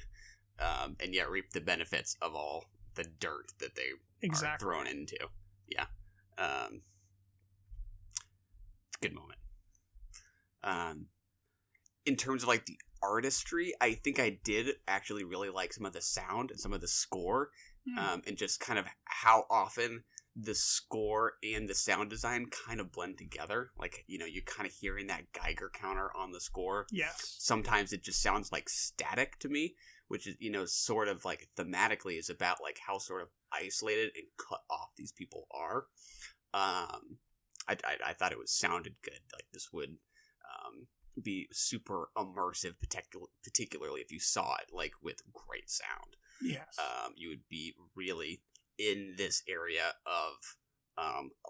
and yet reap the benefits of all the dirt that they are thrown into. Yeah. It's a good moment. In terms of like the artistry, I think I did actually really like some of the sound and some of the score, and just kind of how often the score and the sound design kind of blend together. Like, you're kind of hearing that Geiger counter on the score. Yes. Sometimes it just sounds like static to me, which is, sort of like thematically is about like how sort of isolated and cut off these people are. I thought it sounded good. Like this would be super immersive, particularly if you saw it like with great sound. Yes. You would be really in this area of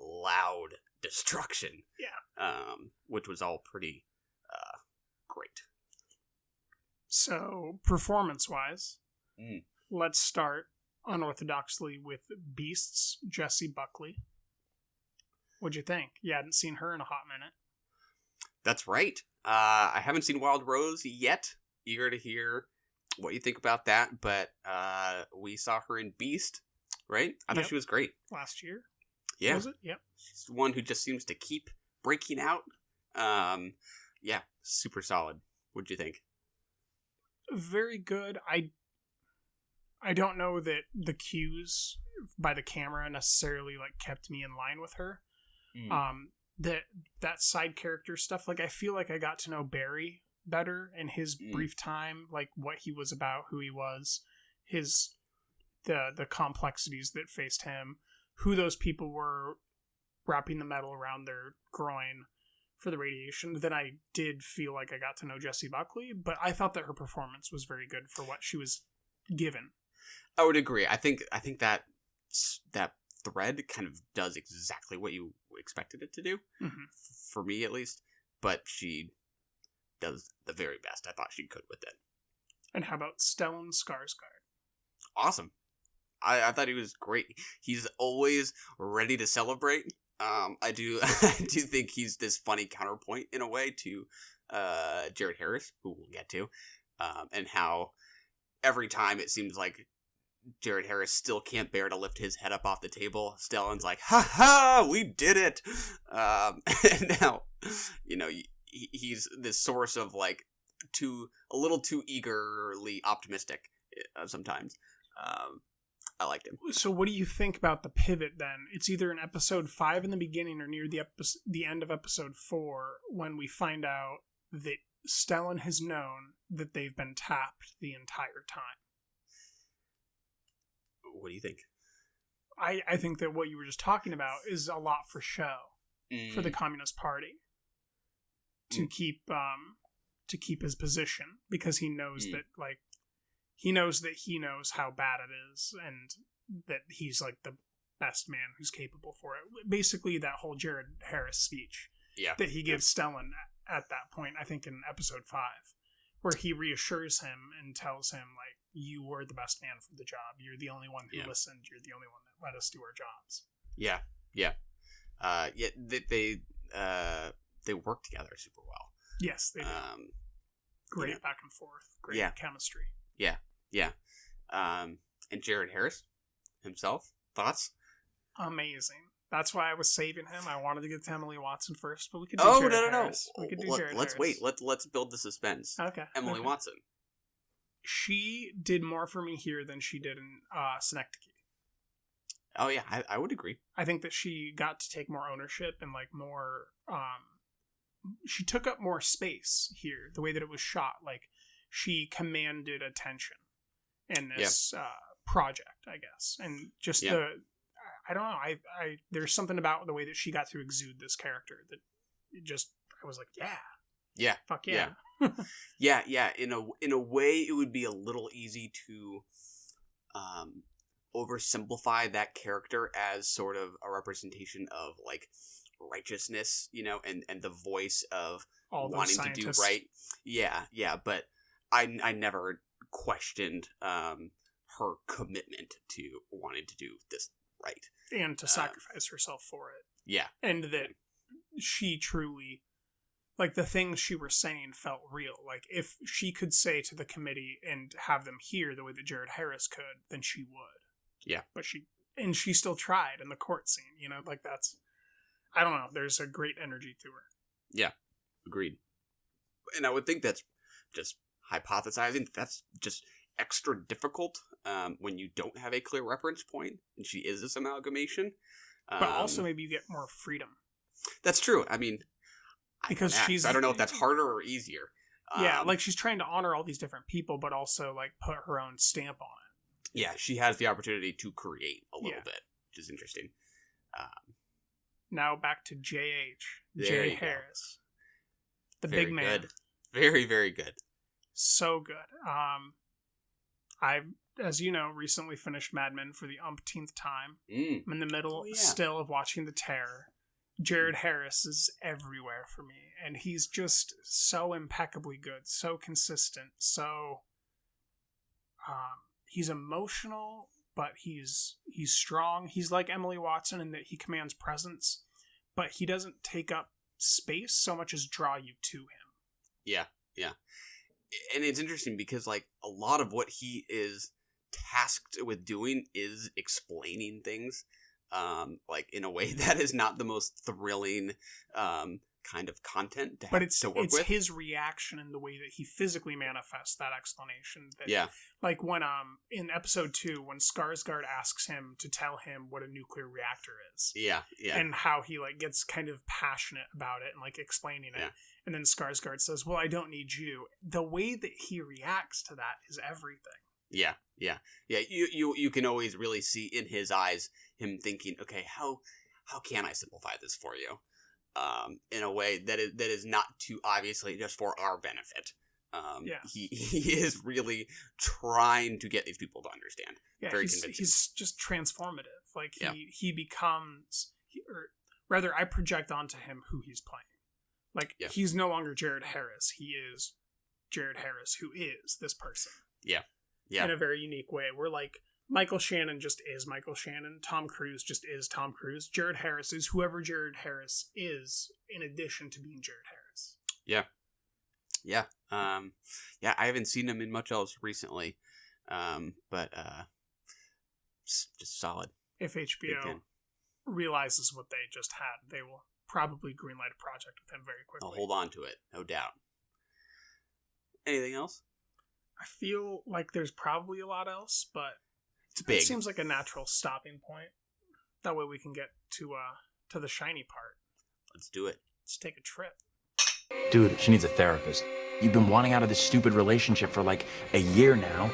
loud destruction. Yeah. Which was all pretty great. So, performance-wise, let's start unorthodoxly with Beast's Jessie Buckley. What'd you think? You hadn't seen her in a hot minute. That's right. I haven't seen Wild Rose yet. Eager to hear what you think about that, but we saw her in Beast, right? I thought she was great. Last year? Yeah. Was it? Yep. She's the one who just seems to keep breaking out. Yeah, super solid. What'd you think? Very good. I don't know that the cues by the camera necessarily like kept me in line with her. That side character stuff, like I feel like I got to know Barry better in his brief time, like what he was about, who he was, the complexities that faced him, who those people were wrapping the metal around their groin for the radiation. Then I did feel like I got to know Jessie Buckley, but I thought that her performance was very good for what she was given. I would agree. I think that thread kind of does exactly what you expected it to do, for me at least. But she does the very best I thought she could with it. And how about Stellan Skarsgård? Awesome. I thought he was great. He's always ready to celebrate. I do think he's this funny counterpoint in a way to Jared Harris, who we'll get to, and how every time it seems like Jared Harris still can't bear to lift his head up off the table. Stellan's like, ha ha, we did it. And now, he's this source of like a little too eagerly optimistic sometimes. I liked him. So what do you think about the pivot then? It's either in episode 5 in the beginning or near the end of episode 4 when we find out that Stellan has known that they've been tapped the entire time. What do you think? I think that what you were just talking about is a lot for show for the Communist Party to keep his position, because he knows that he knows how bad it is and that he's like the best man who's capable for it. Basically, that whole Jared Harris speech that he gives Stellan at that point, I think in episode 5, where he reassures him and tells him, like, you were the best man for the job. You're the only one who listened. You're the only one that let us do our jobs. Yeah. They work together super well. Yes, they do. Great back and forth. Great chemistry. Yeah. And Jared Harris himself, thoughts? Amazing. That's why I was saving him. I wanted to get to Emily Watson first, but we could do Jared Harris. We could do Jared Harris. Let's wait. Let's build the suspense. Okay. Emily Watson. She did more for me here than she did in Synecdoche. Oh yeah, I would agree. I think that she got to take more ownership and like more. She took up more space here. The way that it was shot, like she commanded attention in this project, I guess, and just I don't know. I there's something about the way that she got to exude this character that it just I was like, fuck yeah. Yeah. In a way, it would be a little easy to oversimplify that character as sort of a representation of like righteousness, and the voice of all wanting scientists. To do right. Yeah. But I never questioned her commitment to wanting to do this right and to sacrifice herself for it. Yeah, and that she truly. Like, the things she was saying felt real. Like, if she could say to the committee and have them hear the way that Jared Harris could, then she would. Yeah. But she still tried in the court scene, like that's, I don't know, there's a great energy to her. Yeah, agreed. And I would think that's just hypothesizing. That's just extra difficult when you don't have a clear reference point, and she is this amalgamation. But also maybe you get more freedom. That's true. I mean... Because I don't know if that's harder or easier. Like she's trying to honor all these different people, but also like put her own stamp on it. Yeah, she has the opportunity to create a little bit, which is interesting. Now back to Jay Harris, the very big man. Good. Very, very good. So good. I've, as you know, recently finished Mad Men for the umpteenth time. I'm in the middle still of watching The Terror. Jared Harris is everywhere for me, and he's just so impeccably good, so consistent, so he's emotional, but he's strong. He's like Emily Watson in that he commands presence, but he doesn't take up space so much as draw you to him. Yeah. And it's interesting because like a lot of what he is tasked with doing is explaining things. Like in a way that is not the most thrilling, kind kind of content to, but to work it's with. his reaction and the way that he physically manifests that explanation. That, yeah. Like when in episode 2, when Skarsgård asks him to tell him what a nuclear reactor is. Yeah, yeah. And how he like gets kind of passionate about it and like explaining it. Yeah. And then Skarsgård says, "Well, I don't need you." The way that he reacts to that is everything. Yeah, yeah, yeah. You can always really see in his eyes him thinking, okay, how can I simplify this for you, in a way that is not too obviously just for our benefit. He is really trying to get these people to understand. Yeah, very convincing. He's just transformative. Like he becomes, or rather, I project onto him who he's playing. Like he's no longer Jared Harris. He is Jared Harris, who is this person. Yeah. Yeah. In a very unique way. Where like Michael Shannon just is Michael Shannon. Tom Cruise just is Tom Cruise. Jared Harris is whoever Jared Harris is, in addition to being Jared Harris. Yeah. Yeah. I haven't seen him in much else recently. But just solid. If HBO realizes what they just had, they will probably greenlight a project with him very quickly. I'll hold on to it, no doubt. Anything else? I feel like there's probably a lot else, but it's big. It seems like a natural stopping point. That way we can get to the shiny part. Let's do it. Let's take a trip. Dude, she needs a therapist. You've been wanting out of this stupid relationship for like a year now.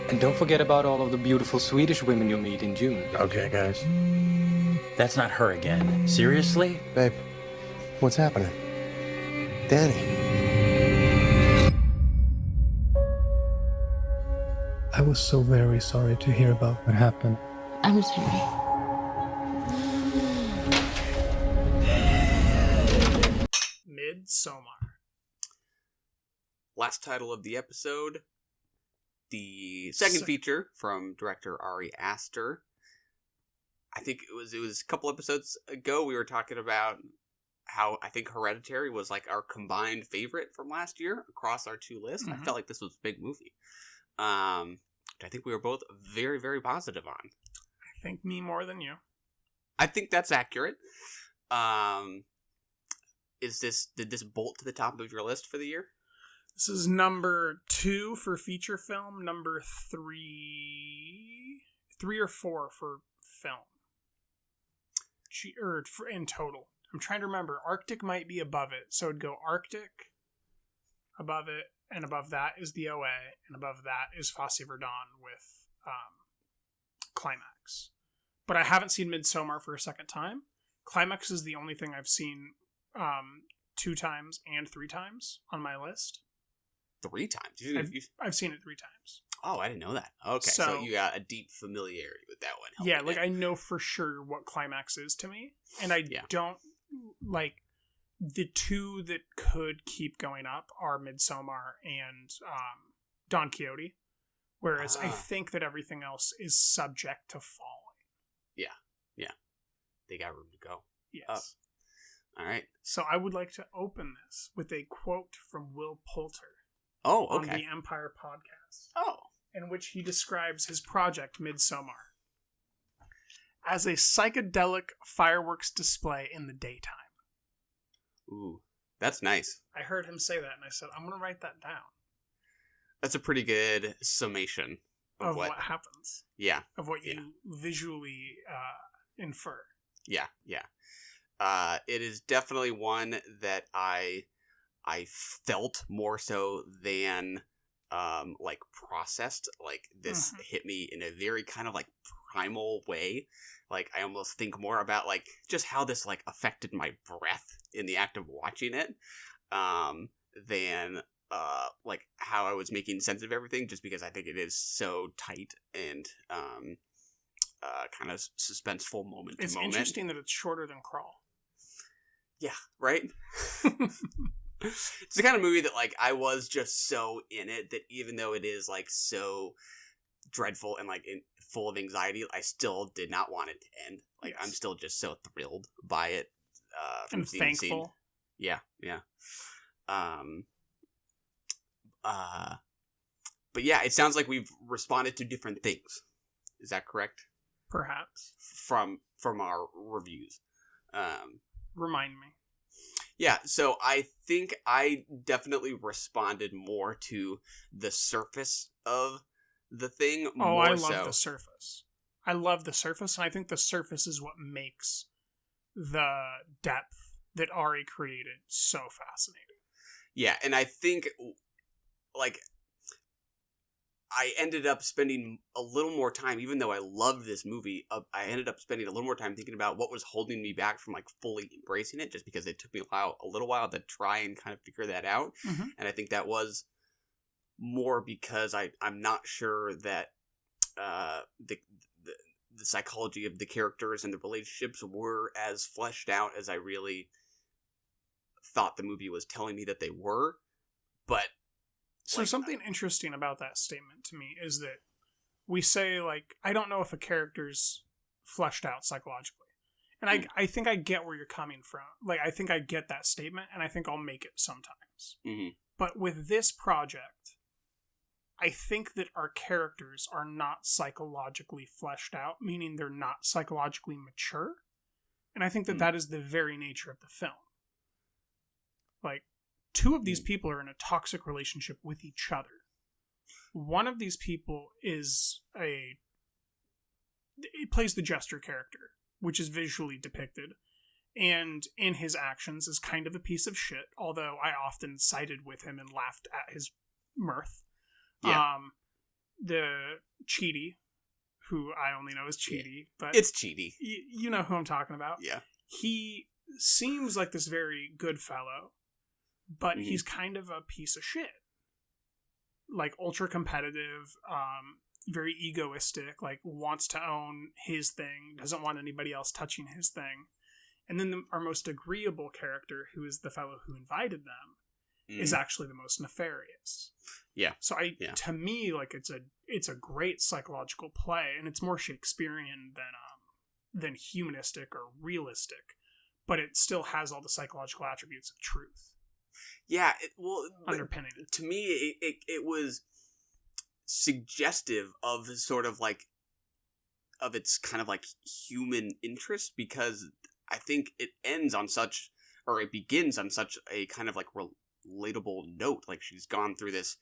And don't forget about all of the beautiful Swedish women you'll meet in June. Okay, guys. That's not her again. Seriously? Babe, what's happening? Danny. I was so very sorry to hear about what happened. I'm sorry. Midsommar. Last title of the episode. The second feature from director Ari Aster. I think it was a couple episodes ago we were talking about how I think Hereditary was like our combined favorite from last year across our two lists. I felt like this was a big movie. Which I think we were both very, very positive on. I think me more than you. I think that's accurate. Did this bolt to the top of your list for the year? This is number 2 for feature film, number 3 or 4 for film. In total. I'm trying to remember. Arctic might be above it, so it'd go Arctic, above it, and above that is the OA, and above that is Fosse Verdon with Climax. But I haven't seen Midsommar for a second time. Climax is the only thing I've seen 2 times and 3 times on my list. 3 times? I've seen it 3 times. Oh, I didn't know that. Okay, so you got a deep familiarity with that one. Yeah, like I know for sure what Climax is to me, and I don't like the 2 that could keep going up are Midsommar and Don Quixote, whereas I think that everything else is subject to falling. Yeah. They got room to go. Yes. Up. All right. So I would like to open this with a quote from Will Poulter. Oh, okay. On the Empire podcast. Oh. In which he describes his project, Midsommar, as a psychedelic fireworks display in the daytime. Ooh, that's nice. I heard him say that, and I said, I'm going to write that down. That's a pretty good summation of what happens. Yeah. Of what you visually infer. Yeah. It is definitely one that I felt more so than like processed. Like this hit me in a very kind of like primal way. Like I almost think more about like just how this like affected my breath in the act of watching it than like how I was making sense of everything, just because I think it is so tight and kind of suspenseful moment to moment. It's interesting that it's shorter than Crawl. Yeah, right? It's the kind of movie that like I was just so in it that even though it is like so dreadful and like full of anxiety, I still did not want it to end. Like I'm still just so thrilled by it. And thankful. Yeah. But yeah, it sounds like we've responded to different things. Is that correct? Perhaps. From our reviews. Remind me. Yeah, so I think I definitely responded more to the surface of the thing. Oh, I love the surface. I love the surface, and I think the surface is what makes the depth that Ari created so fascinating. Yeah, and I think, like, I ended up spending a little more time, even though I love this movie, I ended up spending a little more time thinking about what was holding me back from, like, fully embracing it, just because it took me a little while to try and kind of figure that out. Mm-hmm. And I think that was more because I'm not sure that the psychology of the characters and the relationships were as fleshed out as I really thought the movie was telling me that they were. But so something interesting about that statement to me is that we say, like, I don't know if a character's fleshed out psychologically. And I think I get where you're coming from. Like, I think I get that statement, and I think I'll make it sometimes. Mm-hmm. But with this project, I think that our characters are not psychologically fleshed out, meaning they're not psychologically mature. And I think that that is the very nature of the film. Like, two of these people are in a toxic relationship with each other. One of these people is he plays the jester character, which is visually depicted, and in his actions is kind of a piece of shit, although I often sided with him and laughed at his mirth. Yeah. The Cheaty, who I only know as Cheaty, but it's Cheaty. You know who I'm talking about. Yeah. He seems like this very good fellow, but he's kind of a piece of shit. Like, ultra competitive, very egoistic, like, wants to own his thing, doesn't want anybody else touching his thing. And then our most agreeable character, who is the fellow who invited them, is actually the most nefarious. Yeah. So to me, like, it's a great psychological play, and it's more Shakespearean than humanistic or realistic, but it still has all the psychological attributes of truth. Yeah, underpinning it. To me, it was suggestive of sort of like of its kind of like human interest, because I think it begins on such a kind of like relatable note. Like, she's gone through this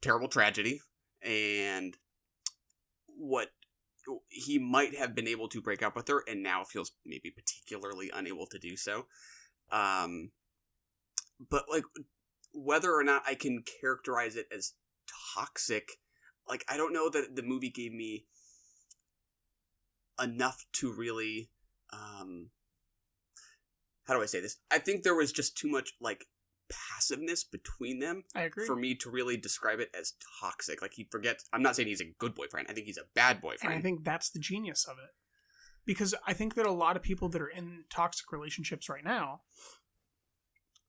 terrible tragedy, and what he might have been able to break up with her, and now feels maybe particularly unable to do so. But, like, whether or not I can characterize it as toxic, like, I don't know that the movie gave me enough to really, how do I say this? I think there was just too much, like, passiveness between them. I agree. For me to really describe it as toxic. Like, he forgets, I'm not saying he's a good boyfriend, I think he's a bad boyfriend. And I think that's the genius of it. Because I think that a lot of people that are in toxic relationships right now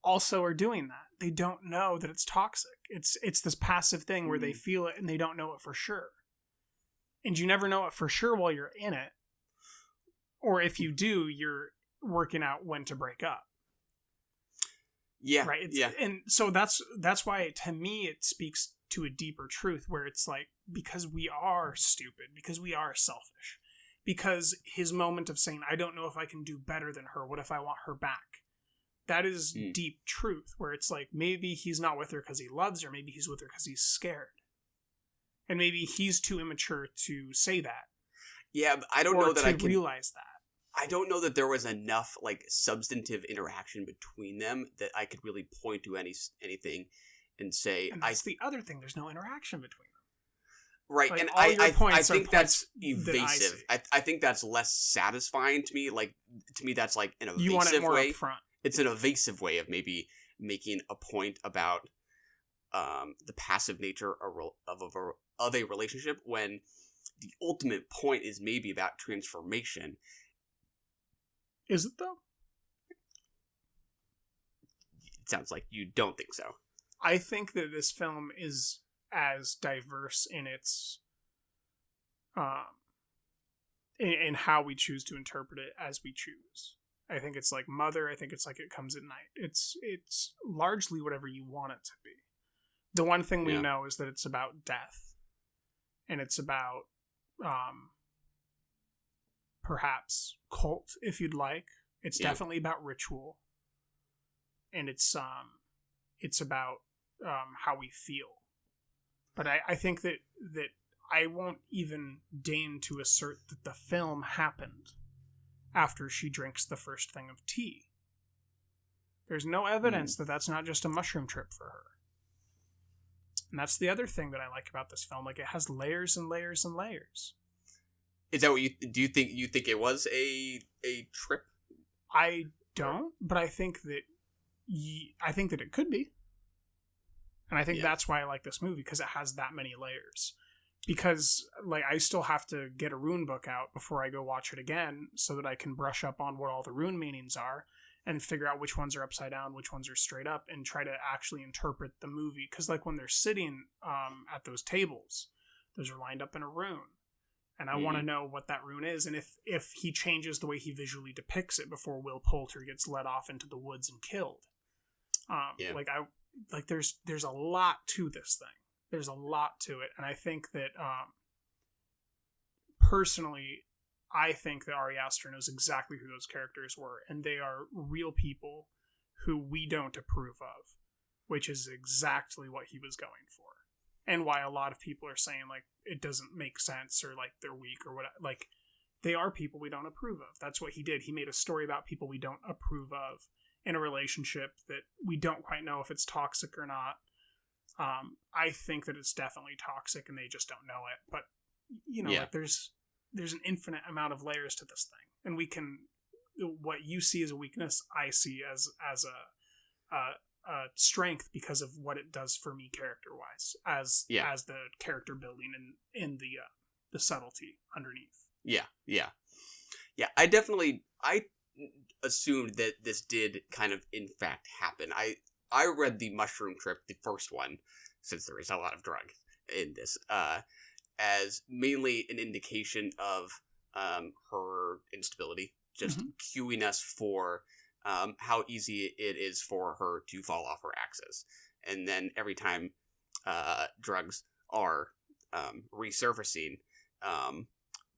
also are doing that. They don't know that it's toxic. It's this passive thing where they feel it and they don't know it for sure. And you never know it for sure while you're in it. Or if you do, you're working out when to break up. Yeah. Right? And so that's why, to me, it speaks to a deeper truth where it's like, because we are stupid, because we are selfish, because his moment of saying, I don't know if I can do better than her. What if I want her back? That is deep truth, where it's like, maybe he's not with her because he loves her. Maybe he's with her because he's scared. And maybe he's too immature to say that. Yeah, but I don't know that I can realize that. I don't know that there was enough, like, substantive interaction between them that I could really point to anything and say... And that's the other thing. There's no interaction between them. Right, like, and I think that's evasive. I think that's less satisfying to me. Like, to me, that's like an evasive way. You want it more upfront. It's an evasive way of maybe making a point about the passive nature of a relationship, when the ultimate point is maybe about transformation. Is it, though? It sounds like you don't think so. I think that this film is as diverse in its in how we choose to interpret it as we choose. I think it's like Mother. I think it's like It Comes at Night. It's largely whatever you want it to be. The one thing we know is that it's about death, and it's about perhaps cult, if you'd like. It's definitely about ritual. and it's about how we feel. But I think that I won't even deign to assert that the film happened after she drinks the first thing of tea. There's no evidence that that's not just a mushroom trip for her. And that's the other thing that I like about this film. Like, it has layers and layers and layers. Is that what you think it was a trip? I don't, but I think that it could be. And I think that's why I like this movie, because it has that many layers. Because, like, I still have to get a rune book out before I go watch it again so that I can brush up on what all the rune meanings are and figure out which ones are upside down, which ones are straight up, and try to actually interpret the movie. Because, like, when they're sitting at those tables, those are lined up in a rune. And I want to know what that rune is, and if he changes the way he visually depicts it before Will Poulter gets led off into the woods and killed. There's a lot to this thing. There's a lot to it, and I think that personally, I think that Ari Aster knows exactly who those characters were, and they are real people who we don't approve of, which is exactly what he was going for. And why a lot of people are saying, like, it doesn't make sense, or, like, they're weak, or what. Like, they are people we don't approve of. That's what he did. He made a story about people we don't approve of in a relationship that we don't quite know if it's toxic or not. I think that it's definitely toxic, and they just don't know it. But, like, there's an infinite amount of layers to this thing. And we can... What you see as a weakness, I see as a strength because of what it does for me character-wise, as the character building and in the subtlety underneath. Yeah. I assumed that this did kind of in fact happen. I read the mushroom trip, the first one, since there is a lot of drug in this, as mainly an indication of her instability, just cueing us for how easy it is for her to fall off her axis. And then every time drugs are resurfacing,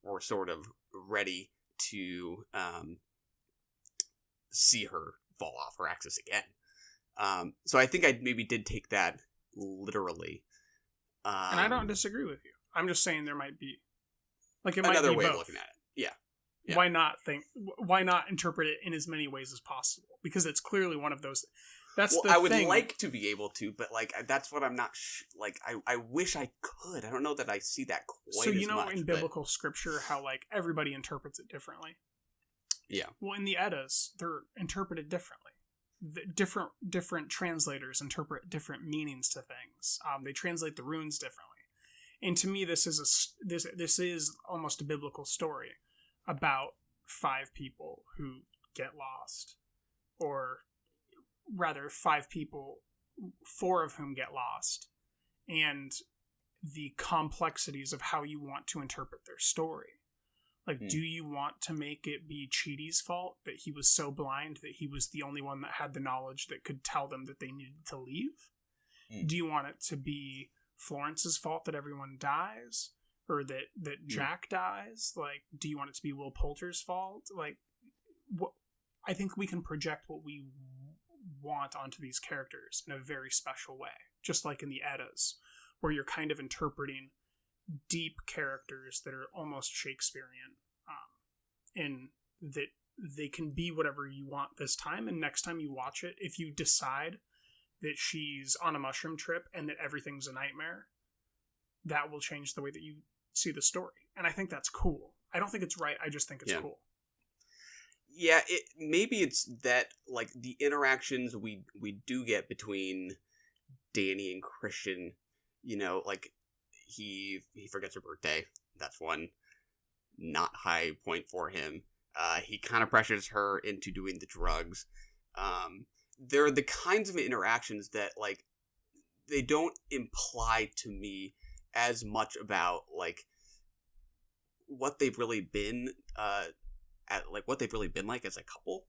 we're sort of ready to see her fall off her axis again. So I think I maybe did take that literally. And I don't disagree with you. I'm just saying there might be, like, it might another be way both. of looking at it. Yeah. Why not interpret it in as many ways as possible? Because it's clearly one of those. That's the I would thing. like to be able to, but, like, that's what I'm not. I wish I could. I don't know that I see that quite. So as much, in biblical scripture, how, like, everybody interprets it differently. Yeah. Well, in the Eddas, they're interpreted differently. Different translators interpret different meanings to things. They translate the runes differently. And to me, this is almost a biblical story about 5 people who get lost, or rather 5 people, 4 of whom get lost, and the complexities of how you want to interpret their story. Like, do you want to make it be Chidi's fault that he was so blind that he was the only one that had the knowledge that could tell them that they needed to leave? Do you want it to be Florence's fault that everyone dies? Or that Jack dies? Like, do you want it to be Will Poulter's fault? Like, I think we can project what we want onto these characters in a very special way. Just like in the Eddas, where you're kind of interpreting deep characters that are almost Shakespearean, in that they can be whatever you want this time, and next time you watch it, if you decide that she's on a mushroom trip and that everything's a nightmare, that will change the way that you see the story. And I think that's cool. I don't think it's right, I just think it's cool. Yeah, maybe it's that, like, the interactions we do get between Danny and Christian, like, he forgets her birthday. That's one not high point for him. He kind of pressures her into doing the drugs. They're the kinds of interactions that, like, they don't imply to me as much about, like, what they've really been like as a couple,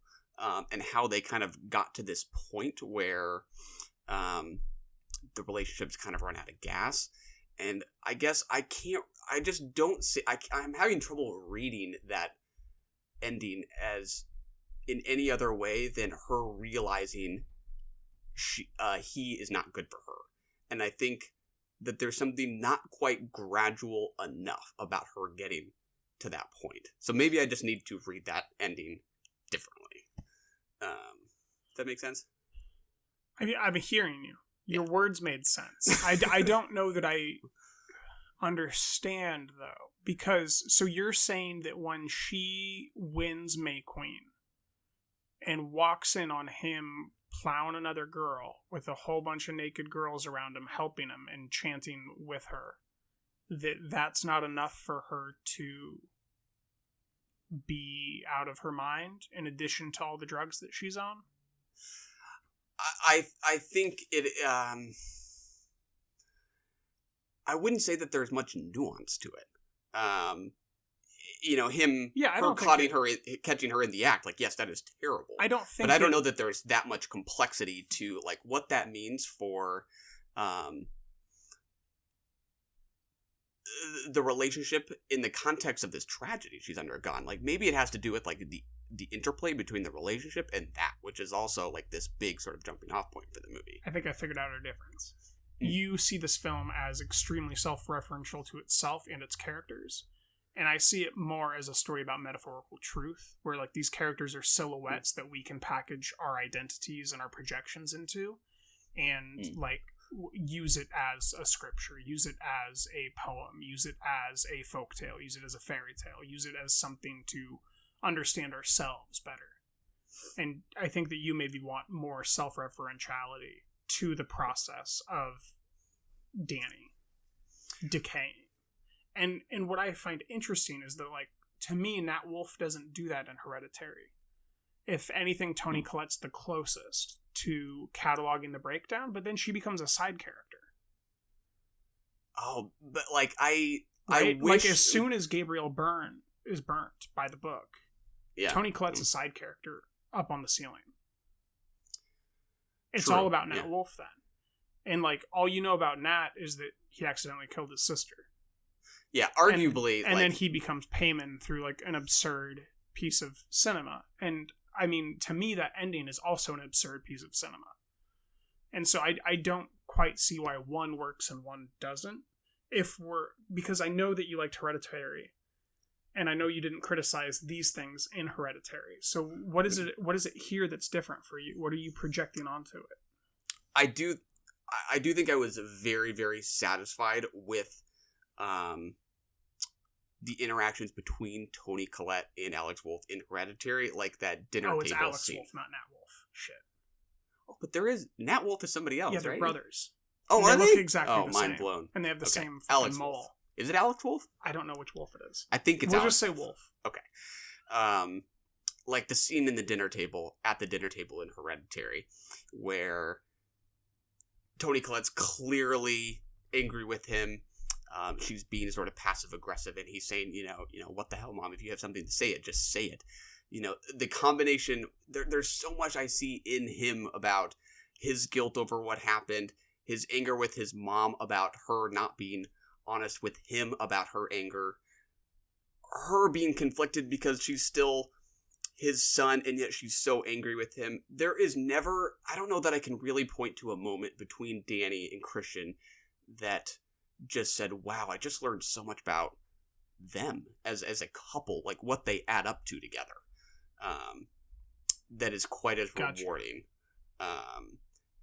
and how they kind of got to this point where the relationship's kind of run out of gas. And I guess I just don't see, I'm having trouble reading that ending as in any other way than her realizing he is not good for her. And I think that there's something not quite gradual enough about her getting to that point. So maybe I just need to read that ending differently. Does that make sense? I'm hearing you. Your words made sense. I don't know that I understand, though. Because, so you're saying that when she wins May Queen and walks in on him plowing another girl with a whole bunch of naked girls around him, helping him and chanting with her, that's not enough for her to be out of her mind in addition to all the drugs that she's on? I think it, I wouldn't say that there's much nuance to it. Her catching her in the act, like, yes, that is terrible. I don't think, but I don't know that there's that much complexity to, like, what that means for, the relationship in the context of this tragedy she's undergone. Like, maybe it has to do with, like, the interplay between the relationship and that, which is also, like, this big sort of jumping off point for the movie. I think I figured out our difference. You see this film as extremely self-referential to itself and its characters, and I see it more as a story about metaphorical truth, where, like, these characters are silhouettes that we can package our identities and our projections into, and like use it as a scripture, use it as a poem, use it as a folktale, use it as a fairy tale, use it as something to understand ourselves better. And I think that you maybe want more self-referentiality to the process of Danny decaying. And what I find interesting is that, like, to me, Nat Wolff doesn't do that in Hereditary. If anything, Toni Collette's the closest to cataloging the breakdown, but then she becomes a side character. Oh, but, like, I wish... Like, as soon as Gabriel Byrne is burnt by the book, Toni Collette's a side character up on the ceiling. It's True. all about Nat Wolff then. And, like, all you know about Nat is that he accidentally killed his sister. Yeah, arguably. And then he becomes Payman through, like, an absurd piece of cinema. And, I mean, to me, that ending is also an absurd piece of cinema. And so I don't quite see why one works and one doesn't. Because I know that you liked Hereditary, and I know you didn't criticize these things in Hereditary. So what is it here that's different for you? What are you projecting onto it? I do think I was very, very satisfied with the interactions between Toni Collette and Alex Wolff in Hereditary, like that dinner table scene. Oh, it's Alex Wolff, not Nat Wolff. Shit. Oh, but Nat Wolff is somebody else, right? Yeah, they're right? brothers. Oh, and are they? Look exactly the mind same. blown. And they have the same Alex mole. Wolff. Is it Alex Wolff? I don't know which Wolff it is. I think it's We'll Alex just say Wolff. Wolff. Okay. Like the scene in the dinner table, at the dinner table in Hereditary, where Toni Collette's clearly angry with him. She's being sort of passive aggressive, and he's saying, what the hell, Mom? If you have something to say it, just say it. The combination. There's so much I see in him about his guilt over what happened, his anger with his mom about her not being honest with him about her anger, her being conflicted because she's still his son, and yet she's so angry with him. There is never, I don't know that I can really point to a moment between Danny and Christian that just said, wow, I just learned so much about them as a couple, like what they add up to together. That is quite as rewarding.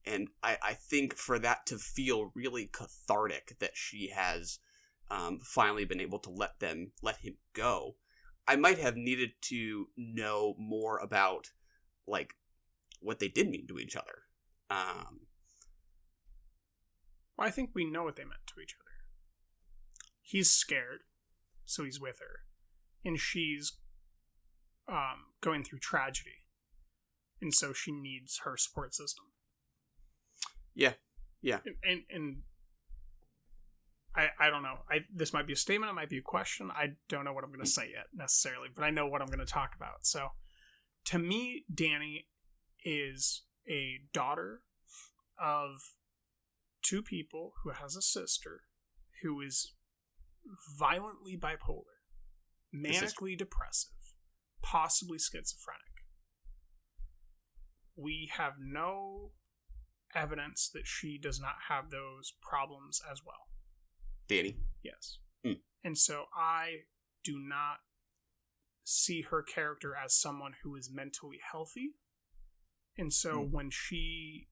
And I think for that to feel really cathartic that she has finally been able to let him go, I might have needed to know more about, like, what they did mean to each other. Well, I think we know what they meant to each other. He's scared, so he's with her. And she's going through tragedy. And so she needs her support system. Yeah. And I don't know. This might be a statement, it might be a question. I don't know what I'm going to say yet, necessarily. But I know what I'm going to talk about. So, to me, Danny is a daughter of two people who has a sister who is violently bipolar, manically depressive, possibly schizophrenic. We have no evidence that she does not have those problems as well. Danny? Yes. Mm. And so I do not see her character as someone who is mentally healthy. And so when she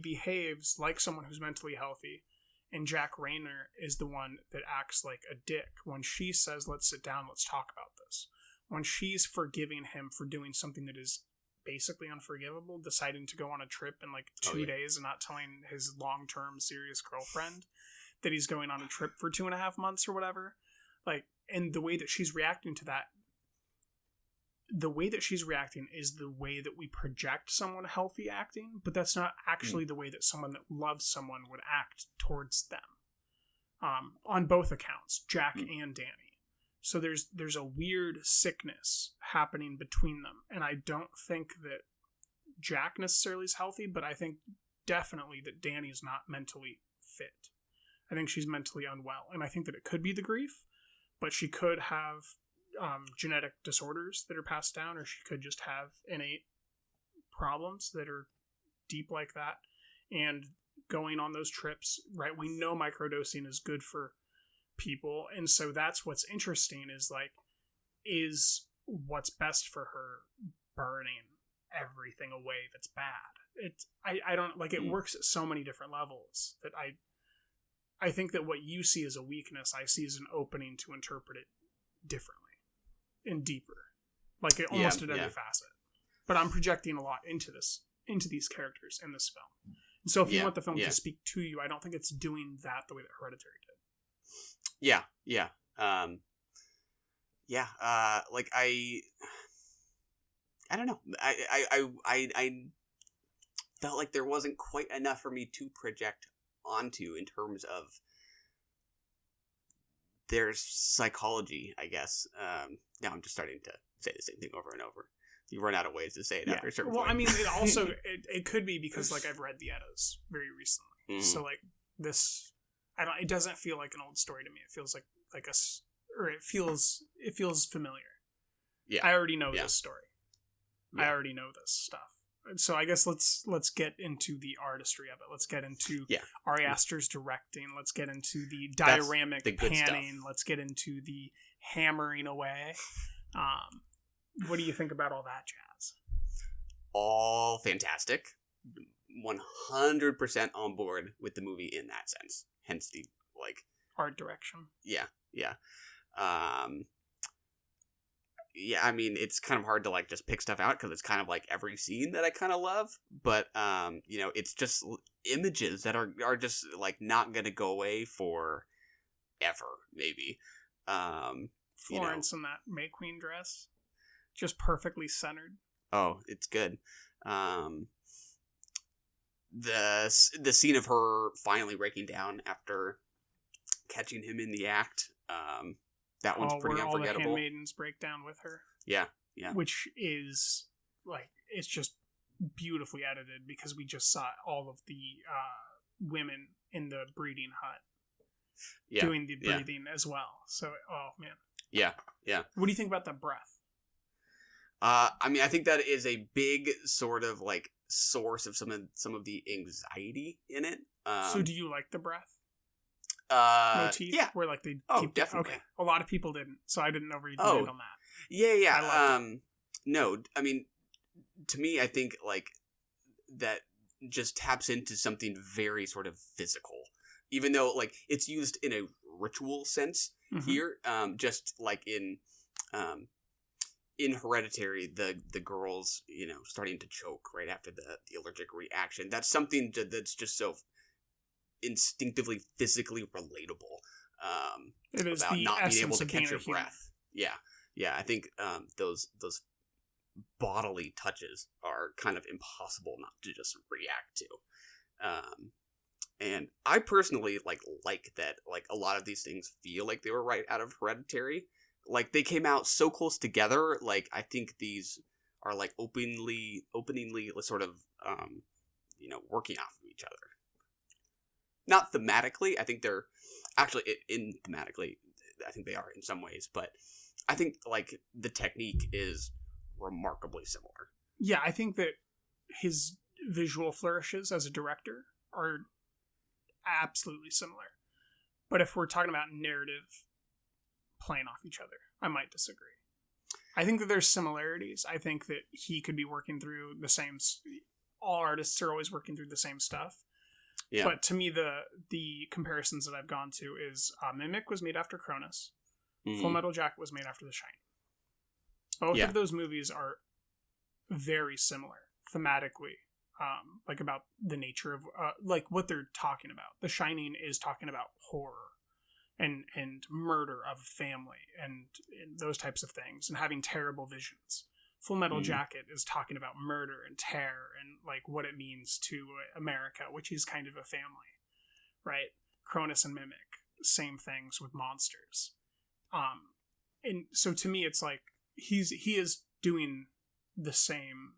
behaves like someone who's mentally healthy, and Jack Rayner is the one that acts like a dick, when she says, let's sit down, let's talk about this, when she's forgiving him for doing something that is basically unforgivable, deciding to go on a trip in like 2 days and not telling his long-term serious girlfriend that he's going on a trip for 2.5 months or whatever, like, and the way that she's reacting to that, the way that she's reacting is the way that we project someone healthy acting, but that's not actually the way that someone that loves someone would act towards them. On both accounts, Jack and Danny. So there's a weird sickness happening between them, and I don't think that Jack necessarily is healthy, but I think definitely that Danny's not mentally fit. I think she's mentally unwell, and I think that it could be the grief, but she could have genetic disorders that are passed down, or she could just have innate problems that are deep like that. And going on those trips, right, we know microdosing is good for people, and so that's what's interesting, is like, is what's best for her burning everything away that's bad? I don't like, it works at so many different levels that I think that what you see as a weakness, I see as an opening to interpret it differently and deeper, like it almost at every facet. But I'm projecting a lot into these characters in this film. And so if you want the film to speak to you, I don't think it's doing that the way that Hereditary did. Like I don't know. I felt like there wasn't quite enough for me to project onto in terms of their psychology, I guess. Now I'm just starting to say the same thing over and over. You run out of ways to say it after a certain point. I mean, it also it could be because like I've read the Eddas very recently, so like this, it doesn't feel like an old story to me. It feels like it feels familiar. Yeah, I already know this story. Yeah. I already know this stuff. So I guess let's get into the artistry of it. Let's get into Ari Aster's directing. Let's get into the dioramic panning. Stuff. Let's get into the hammering away. What do you think about all that jazz? All fantastic. 100% on board with the movie in that sense. Hence the art direction. Yeah. I mean, it's kind of hard to just pick stuff out because it's kind of like every scene that I kind of love, but it's just images that are just not gonna go away for ever, maybe. Florence in that May Queen dress, just perfectly centered. Oh, it's good. The scene of her finally breaking down after catching him in the act. That one's pretty unforgettable. All the handmaidens break down with her. Yeah. Which is it's just beautifully edited because we just saw all of the women in the breeding hut doing the breathing as well. So, oh man. Yeah. What do you think about the breath? I mean, I think that is a big sort of source of some of the anxiety in it. So, do you like the breath? Motif? Yeah. Where they keep definitely. Okay. A lot of people didn't, so I didn't know where you did on that. Yeah. No, I mean, to me, I think that just taps into something very sort of physical, even though it's used in a ritual sense here. Just like in Hereditary, the girls, starting to choke right after the allergic reaction. That's something that's just so instinctively physically relatable it is about the not being able to of catch your human. breath. I think those bodily touches are kind of impossible not to just react to, and I personally like that a lot of these things feel like they were right out of Hereditary. They came out so close together. I think these are openingly sort of working off of each other. Not thematically, I think they're actually thematically, I think they are in some ways, but I think the technique is remarkably similar. Yeah, I think that his visual flourishes as a director are absolutely similar. But if we're talking about narrative playing off each other, I might disagree. I think that there's similarities. I think that he could be working through the same... All artists are always working through the same stuff. Yeah. But to me, the comparisons that I've gone to is Mimic was made after Cronus. Full Metal Jacket was made after The Shining. Both of those movies are very similar thematically, like about the nature of like what they're talking about. The Shining is talking about horror and murder of family and those types of things and having terrible visions. Full Metal Jacket is talking about murder and terror and like what it means to America, which is kind of a family, right? Cronus and Mimic, same things with monsters. And so to me, it's like he is doing the same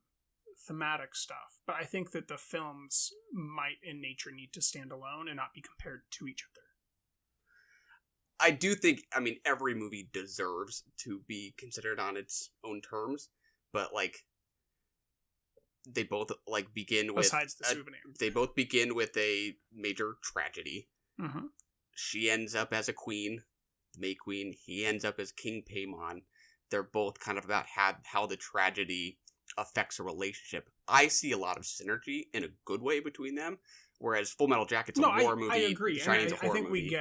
thematic stuff, but I think that the films might in nature need to stand alone and not be compared to each other. I do think, I mean, every movie deserves to be considered on its own terms, but like they both like begin with besides the souvenir. They both begin with a major tragedy. Mm-hmm. She ends up as a queen, the May Queen. He ends up as King Paimon. They're both kind of about how the tragedy affects a relationship. I see a lot of synergy in a good way between them, whereas Full Metal Jacket's a war movie. I agree. Shining's a horror movie.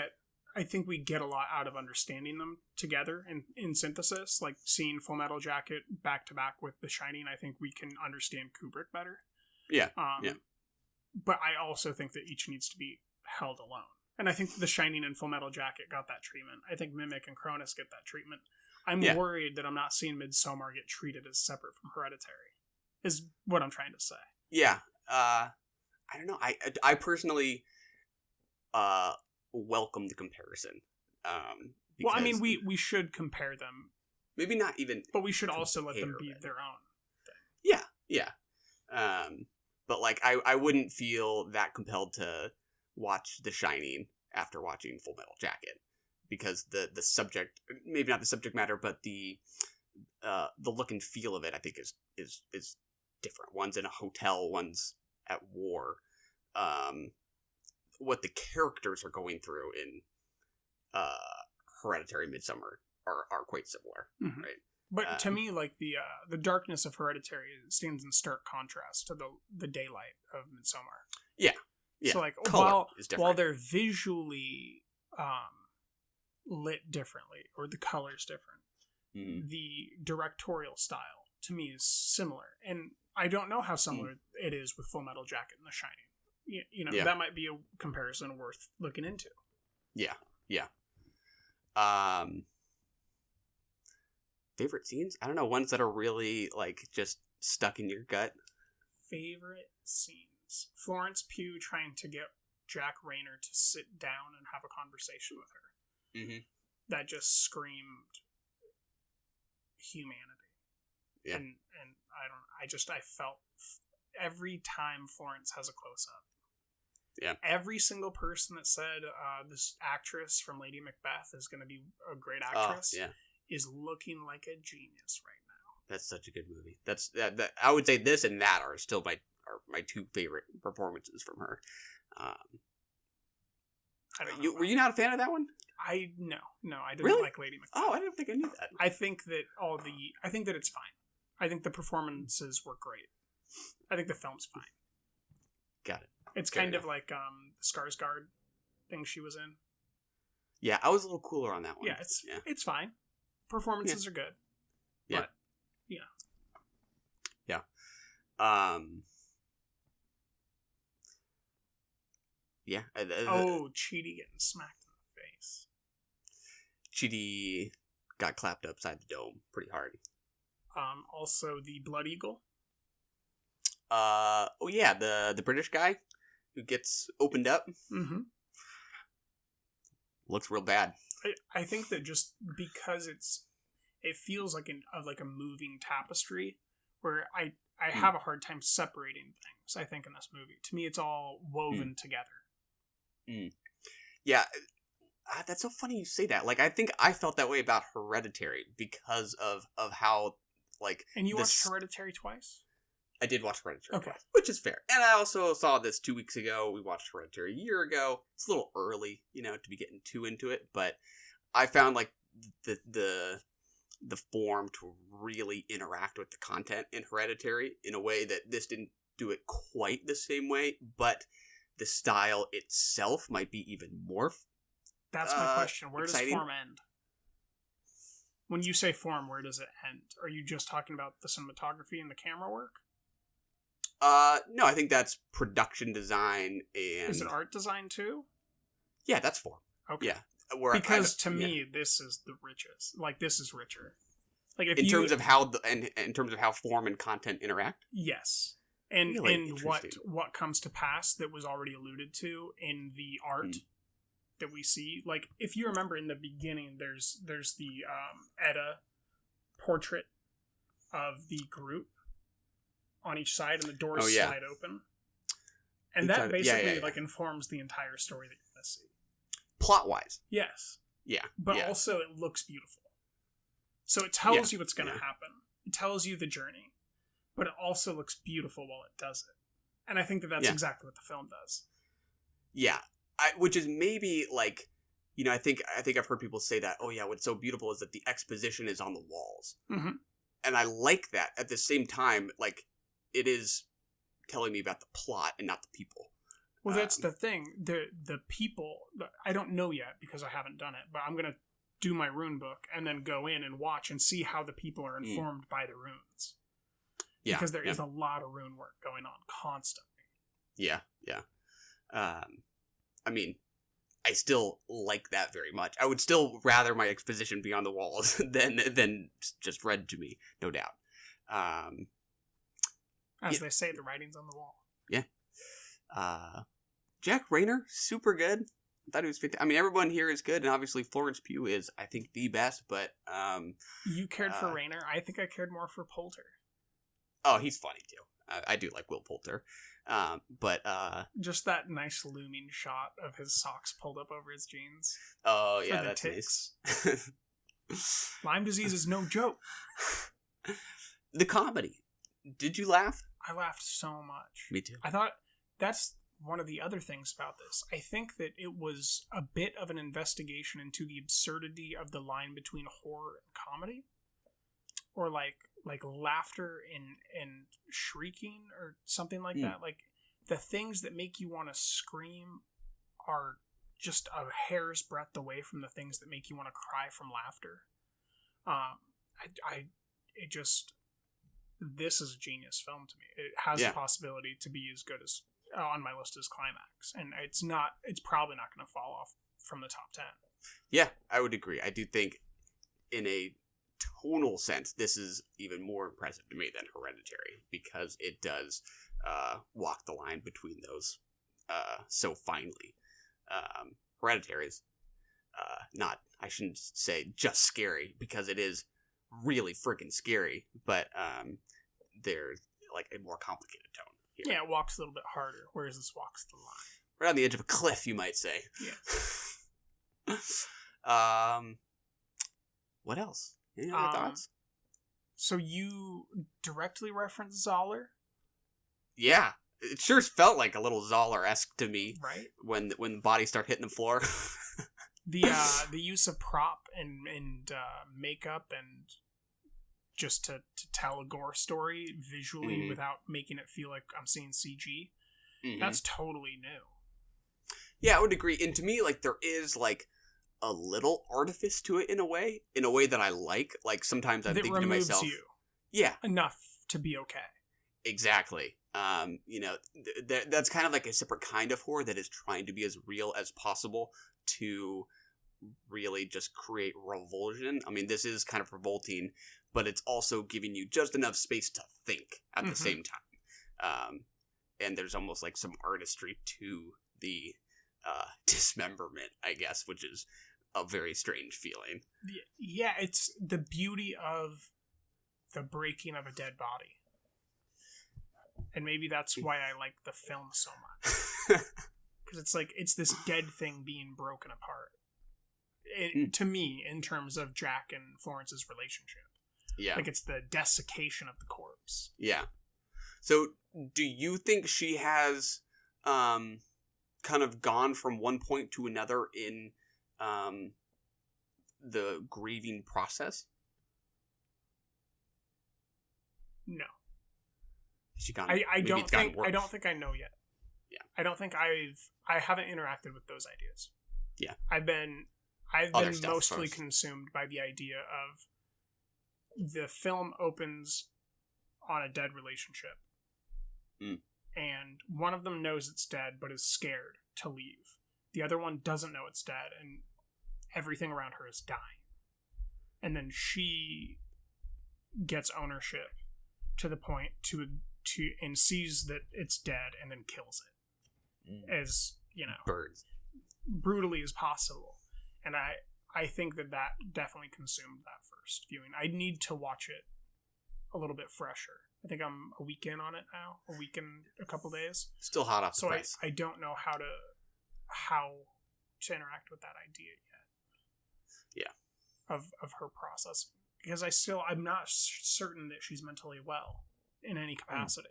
I think we get a lot out of understanding them together in synthesis. Like seeing Full Metal Jacket back to back with The Shining, I think we can understand Kubrick better. Yeah. But I also think that each needs to be held alone. And I think The Shining and Full Metal Jacket got that treatment. I think Mimic and Cronus get that treatment. I'm worried that I'm not seeing Midsommar get treated as separate from Hereditary, is what I'm trying to say. Yeah. I don't know. I personally welcome the comparison. Well, I mean, we should compare them. Maybe not even... But we should also let them be their own thing. Yeah. But, like, I wouldn't feel that compelled to watch The Shining after watching Full Metal Jacket. Because the subject... Maybe not the subject matter, but the look and feel of it, I think, is different. One's in a hotel, one's at war. What the characters are going through in Hereditary, Midsommar are quite similar, right? But to me, like the darkness of Hereditary stands in stark contrast to the daylight of Midsommar. Yeah. So like color while they're visually lit differently, or the color's different, the directorial style to me is similar, and I don't know how similar it is with Full Metal Jacket and The Shining. You know, that might be a comparison worth looking into. Yeah. Favorite scenes? I don't know, ones that are really, like, just stuck in your gut. Favorite scenes? Florence Pugh trying to get Jack Rayner to sit down and have a conversation with her. Mm-hmm. That just screamed humanity. Yeah. And I felt every time Florence has a close-up. Yeah. Every single person that said this actress from Lady Macbeth is going to be a great actress is looking like a genius right now. That's such a good movie. That's that. I would say this and that are still my two favorite performances from her. Were you not a fan of that one? No, I didn't like Lady Macbeth. Oh, I didn't think I knew that. I think that it's fine. I think the performances were great. I think the film's fine. Got it. It's kind of like the Skarsgård thing she was in. Yeah, I was a little cooler on that one. Yeah, it's fine. Performances are good. Yeah. But, yeah. Yeah. Chidi getting smacked in the face. Chidi got clapped upside the dome pretty hard. Also the Blood Eagle. The British guy who gets opened up. Mm-hmm. Looks real bad. I think that just because it feels like a moving tapestry where I have a hard time separating things, I think, in this movie. To me, it's all woven together. Yeah, that's so funny you say that. Like, I think I felt that way about Hereditary because of how, like... And you watched Hereditary twice? I did watch Hereditary, Okay. which is fair. And I also saw this 2 weeks ago. We watched Hereditary a year ago. It's a little early, to be getting too into it, but I found like the form to really interact with the content in Hereditary in a way that this didn't do it quite the same way, but the style itself might be even more That's my question. Where exciting. does form end? When you say form, where does it end? Are you just talking about the cinematography and the camera work? No, I think that's production design and... Is it art design too? Yeah, that's form. Okay. Yeah. Because to me, this is the richest. Like, this is richer. Like, if in terms of how in terms of how form and content interact. Yes, and Really in interesting. what comes to pass that was already alluded to in the art that we see. Like, if you remember in the beginning, there's the Edda portrait of the group on each side, and the doors slide open, and that basically like informs the entire story that you're gonna see. Plot wise, yes, yeah, but also it looks beautiful. So it tells you what's going to happen. It tells you the journey, but it also looks beautiful while it does it. And I think that's exactly what the film does. Yeah, which is maybe like, I think I've heard people say that. Oh yeah, what's so beautiful is that the exposition is on the walls, and I like that. At the same time, like it is telling me about the plot and not the people. Well, that's the thing. The people, I don't know yet because I haven't done it, but I'm going to do my rune book and then go in and watch and see how the people are informed by the runes. Yeah. Because there is a lot of rune work going on constantly. Yeah, yeah. I mean, I still like that very much. I would still rather my exposition be on the walls than just read to me, no doubt. As they say, the writing's on the wall. Yeah. Jack Rayner, super good. I thought he was fantastic. I mean, everyone here is good, and obviously Florence Pugh is, I think, the best, but... you cared for Rayner? I think I cared more for Poulter. Oh, he's funny, too. I do like Will Poulter. But... just that nice looming shot of his socks pulled up over his jeans. Oh, yeah, that's nice. Lyme disease is no joke. The comedy. Did you laugh? I laughed so much. Me too. I thought that's one of the other things about this. I think that it was a bit of an investigation into the absurdity of the line between horror and comedy, or like laughter and shrieking or something like that. Like the things that make you want to scream are just a hair's breadth away from the things that make you want to cry from laughter. This is a genius film to me. It has the possibility to be as good as on my list as Climax, and it's probably not going to fall off from the top 10. Yeah, I would agree. I do think in a tonal sense, this is even more impressive to me than Hereditary, because it does walk the line between those so finely. Hereditary is not, I shouldn't say just scary, because it is really freaking scary, but there's like a more complicated tone here. Yeah, it walks a little bit harder, whereas this walks the line. Right on the edge of a cliff, you might say. Yeah. What else? Any other thoughts? So you directly reference Zoller? Yeah. It sure felt like a little Zoller-esque to me. Right. When the bodies start hitting the floor. The use of prop and makeup and just to tell a gore story visually without making it feel like I'm seeing CG, that's totally new. Yeah, I would agree. And to me, like, there is like a little artifice to it in a way that I like. Like sometimes I'm thinking to myself, enough to be okay. Exactly. That's kind of like a separate kind of horror that is trying to be as real as possible to really just create revulsion. I mean, this is kind of revolting, but it's also giving you just enough space to think at the same time. And there's almost like some artistry to the dismemberment, I guess, which is a very strange feeling. Yeah, it's the beauty of the breaking of a dead body. And maybe that's why I like the film so much. Because it's like, it's this dead thing being broken apart. To me, in terms of Jack and Florence's relationship. Yeah. Like, it's the desiccation of the corpse. Yeah. So, do you think she has kind of gone from one point to another in the grieving process? No. Has she gone? I don't think I know yet. Yeah. I don't think I haven't interacted with those ideas. Yeah. I've been mostly consumed by the idea of the film opens on a dead relationship. And one of them knows it's dead but is scared to leave. The other one doesn't know it's dead and everything around her is dying. And then she gets ownership to the point to and sees that it's dead and then kills it. As, birds. Brutally as possible. And I think that definitely consumed that first viewing. I need to watch it a little bit fresher. I think I'm a week in on it now. A week in a couple days. Still hot off the press. I don't know how to interact with that idea yet. Yeah. Of her process. Because I'm not certain that she's mentally well in any capacity.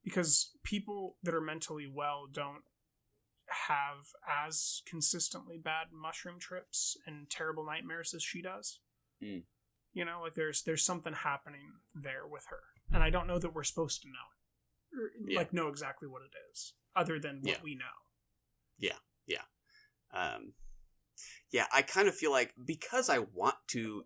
Because people that are mentally well don't have as consistently bad mushroom trips and terrible nightmares as she does. There's something happening there with her, and I don't know that we're supposed to know it, know exactly what it is, other than what we know. I kind of feel like, because I want to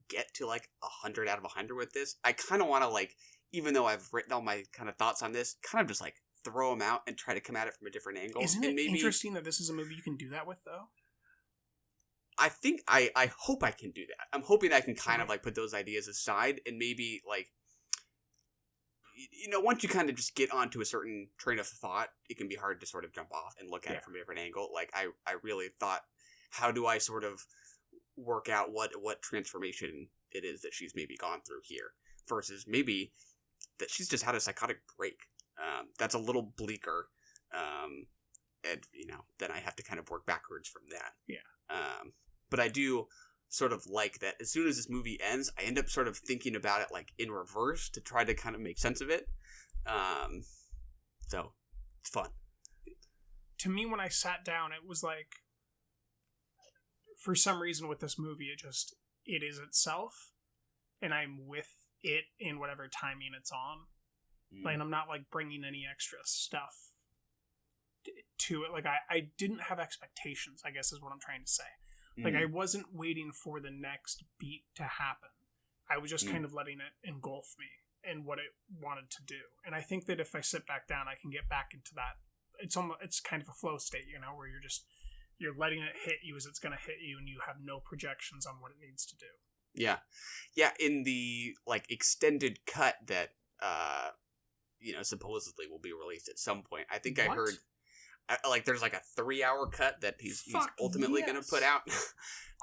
get to 100 out of 100 with this, I kind of want to even though I've written all my kind of thoughts on this, kind of just throw them out and try to come at it from a different angle. Isn't it interesting that this is a movie you can do that with, though? I think I hope I can do that. I'm hoping I can kind of put those ideas aside and maybe once you kind of just get onto a certain train of thought, it can be hard to sort of jump off and look at it from a different angle. I really thought, how do I sort of work out what transformation it is that she's maybe gone through here, versus maybe that she's just had a psychotic break. That's a little bleaker. And then I have to kind of work backwards from that. Yeah. But I do sort of like that as soon as this movie ends, I end up sort of thinking about it in reverse to try to kind of make sense of it. So it's fun. To me, when I sat down, it was for some reason with this movie, it is itself, and I'm with it in whatever timing it's on. I'm not bringing any extra stuff to it. I didn't have expectations, I guess is what I'm trying to say. I wasn't waiting for the next beat to happen. I was just kind of letting it engulf me and what it wanted to do. And I think that if I sit back down, I can get back into that. It's kind of a flow state, where you're letting it hit you as it's going to hit you, and you have no projections on what it needs to do. Yeah. In the extended cut that supposedly will be released at some point, I think I heard there's a 3-hour cut that he's ultimately going to put out.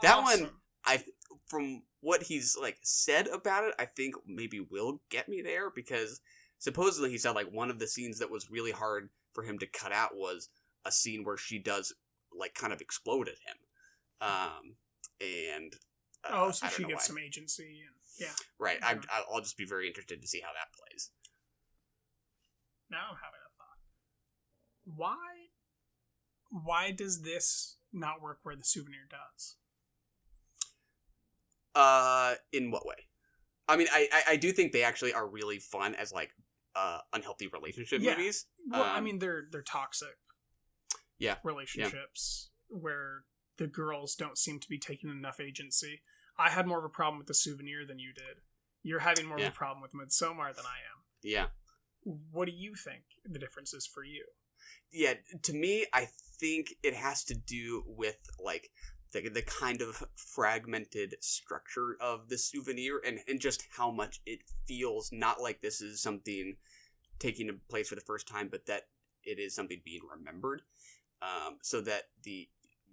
That awesome. One, from what he's said about it, I think maybe will get me there, because supposedly he said one of the scenes that was really hard for him to cut out was a scene where she does kind of explode at him. So she gets some agency, and yeah. Right. I'll just be very interested to see how that plays. Now I'm having a thought. Why does this not work where The Souvenir does? In what way? I mean, I do think they actually are really fun as unhealthy relationship movies. Well, they're toxic. Yeah. Relationships where the girls don't seem to be taking enough agency. I had more of a problem with The Souvenir than you did. You're having more of a problem with Midsommar than I am. Yeah. What do you think the difference is for you? Yeah, to me, I think it has to do with the kind of fragmented structure of The Souvenir, and just how much it feels not like this is something taking place for the first time, but that it is something being remembered. So that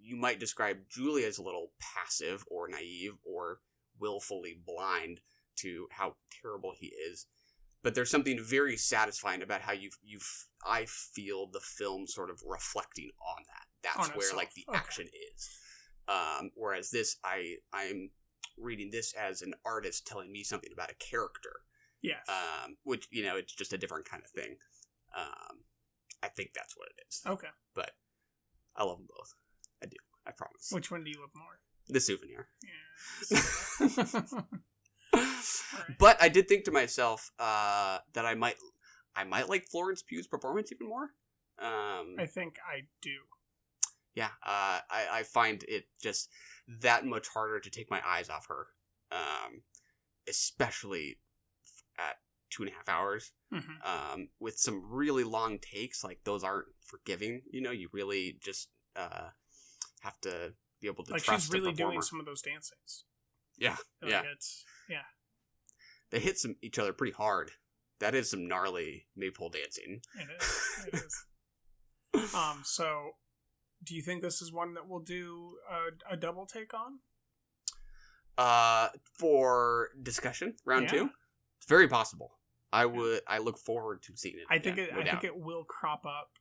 you might describe Julie as a little passive or naive or willfully blind to how terrible he is. But there's something very satisfying about how I feel the film sort of reflecting on that. That's where the action is. Whereas this, I'm reading this as an artist telling me something about a character. Yes. Which, it's just a different kind of thing. I think that's what it is. Okay. But I love them both. I do. I promise. Which one do you love more? The Souvenir. Yeah. But I did think to myself that I might like Florence Pugh's performance even more. I think I do. Yeah, I find it just that much harder to take my eyes off her, especially at 2.5 hours. Mm-hmm. With some really long takes, like those aren't forgiving. You really just have to be able to trust she's really the performer. doing some of those dancings. Yeah, Yeah. They hit each other pretty hard. That is some gnarly maypole dancing. It is. So, do you think this is one that we'll do a double take on? For discussion, round 2? It's very possible. I look forward to seeing it. I think it will crop up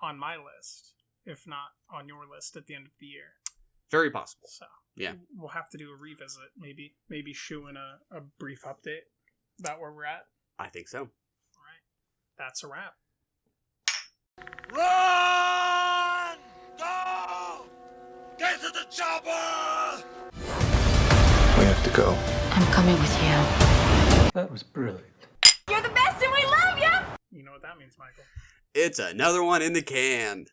on my list, if not on your list at the end of the year. Very possible. So yeah, we'll have to do a revisit. Maybe shoe in a brief update about where we're at. I think so. All right, that's a wrap. Run! Go! Get to the chopper! We have to go. I'm coming with you. That was brilliant. You're the best and we love you! You know what that means, Michael. It's another one in the can.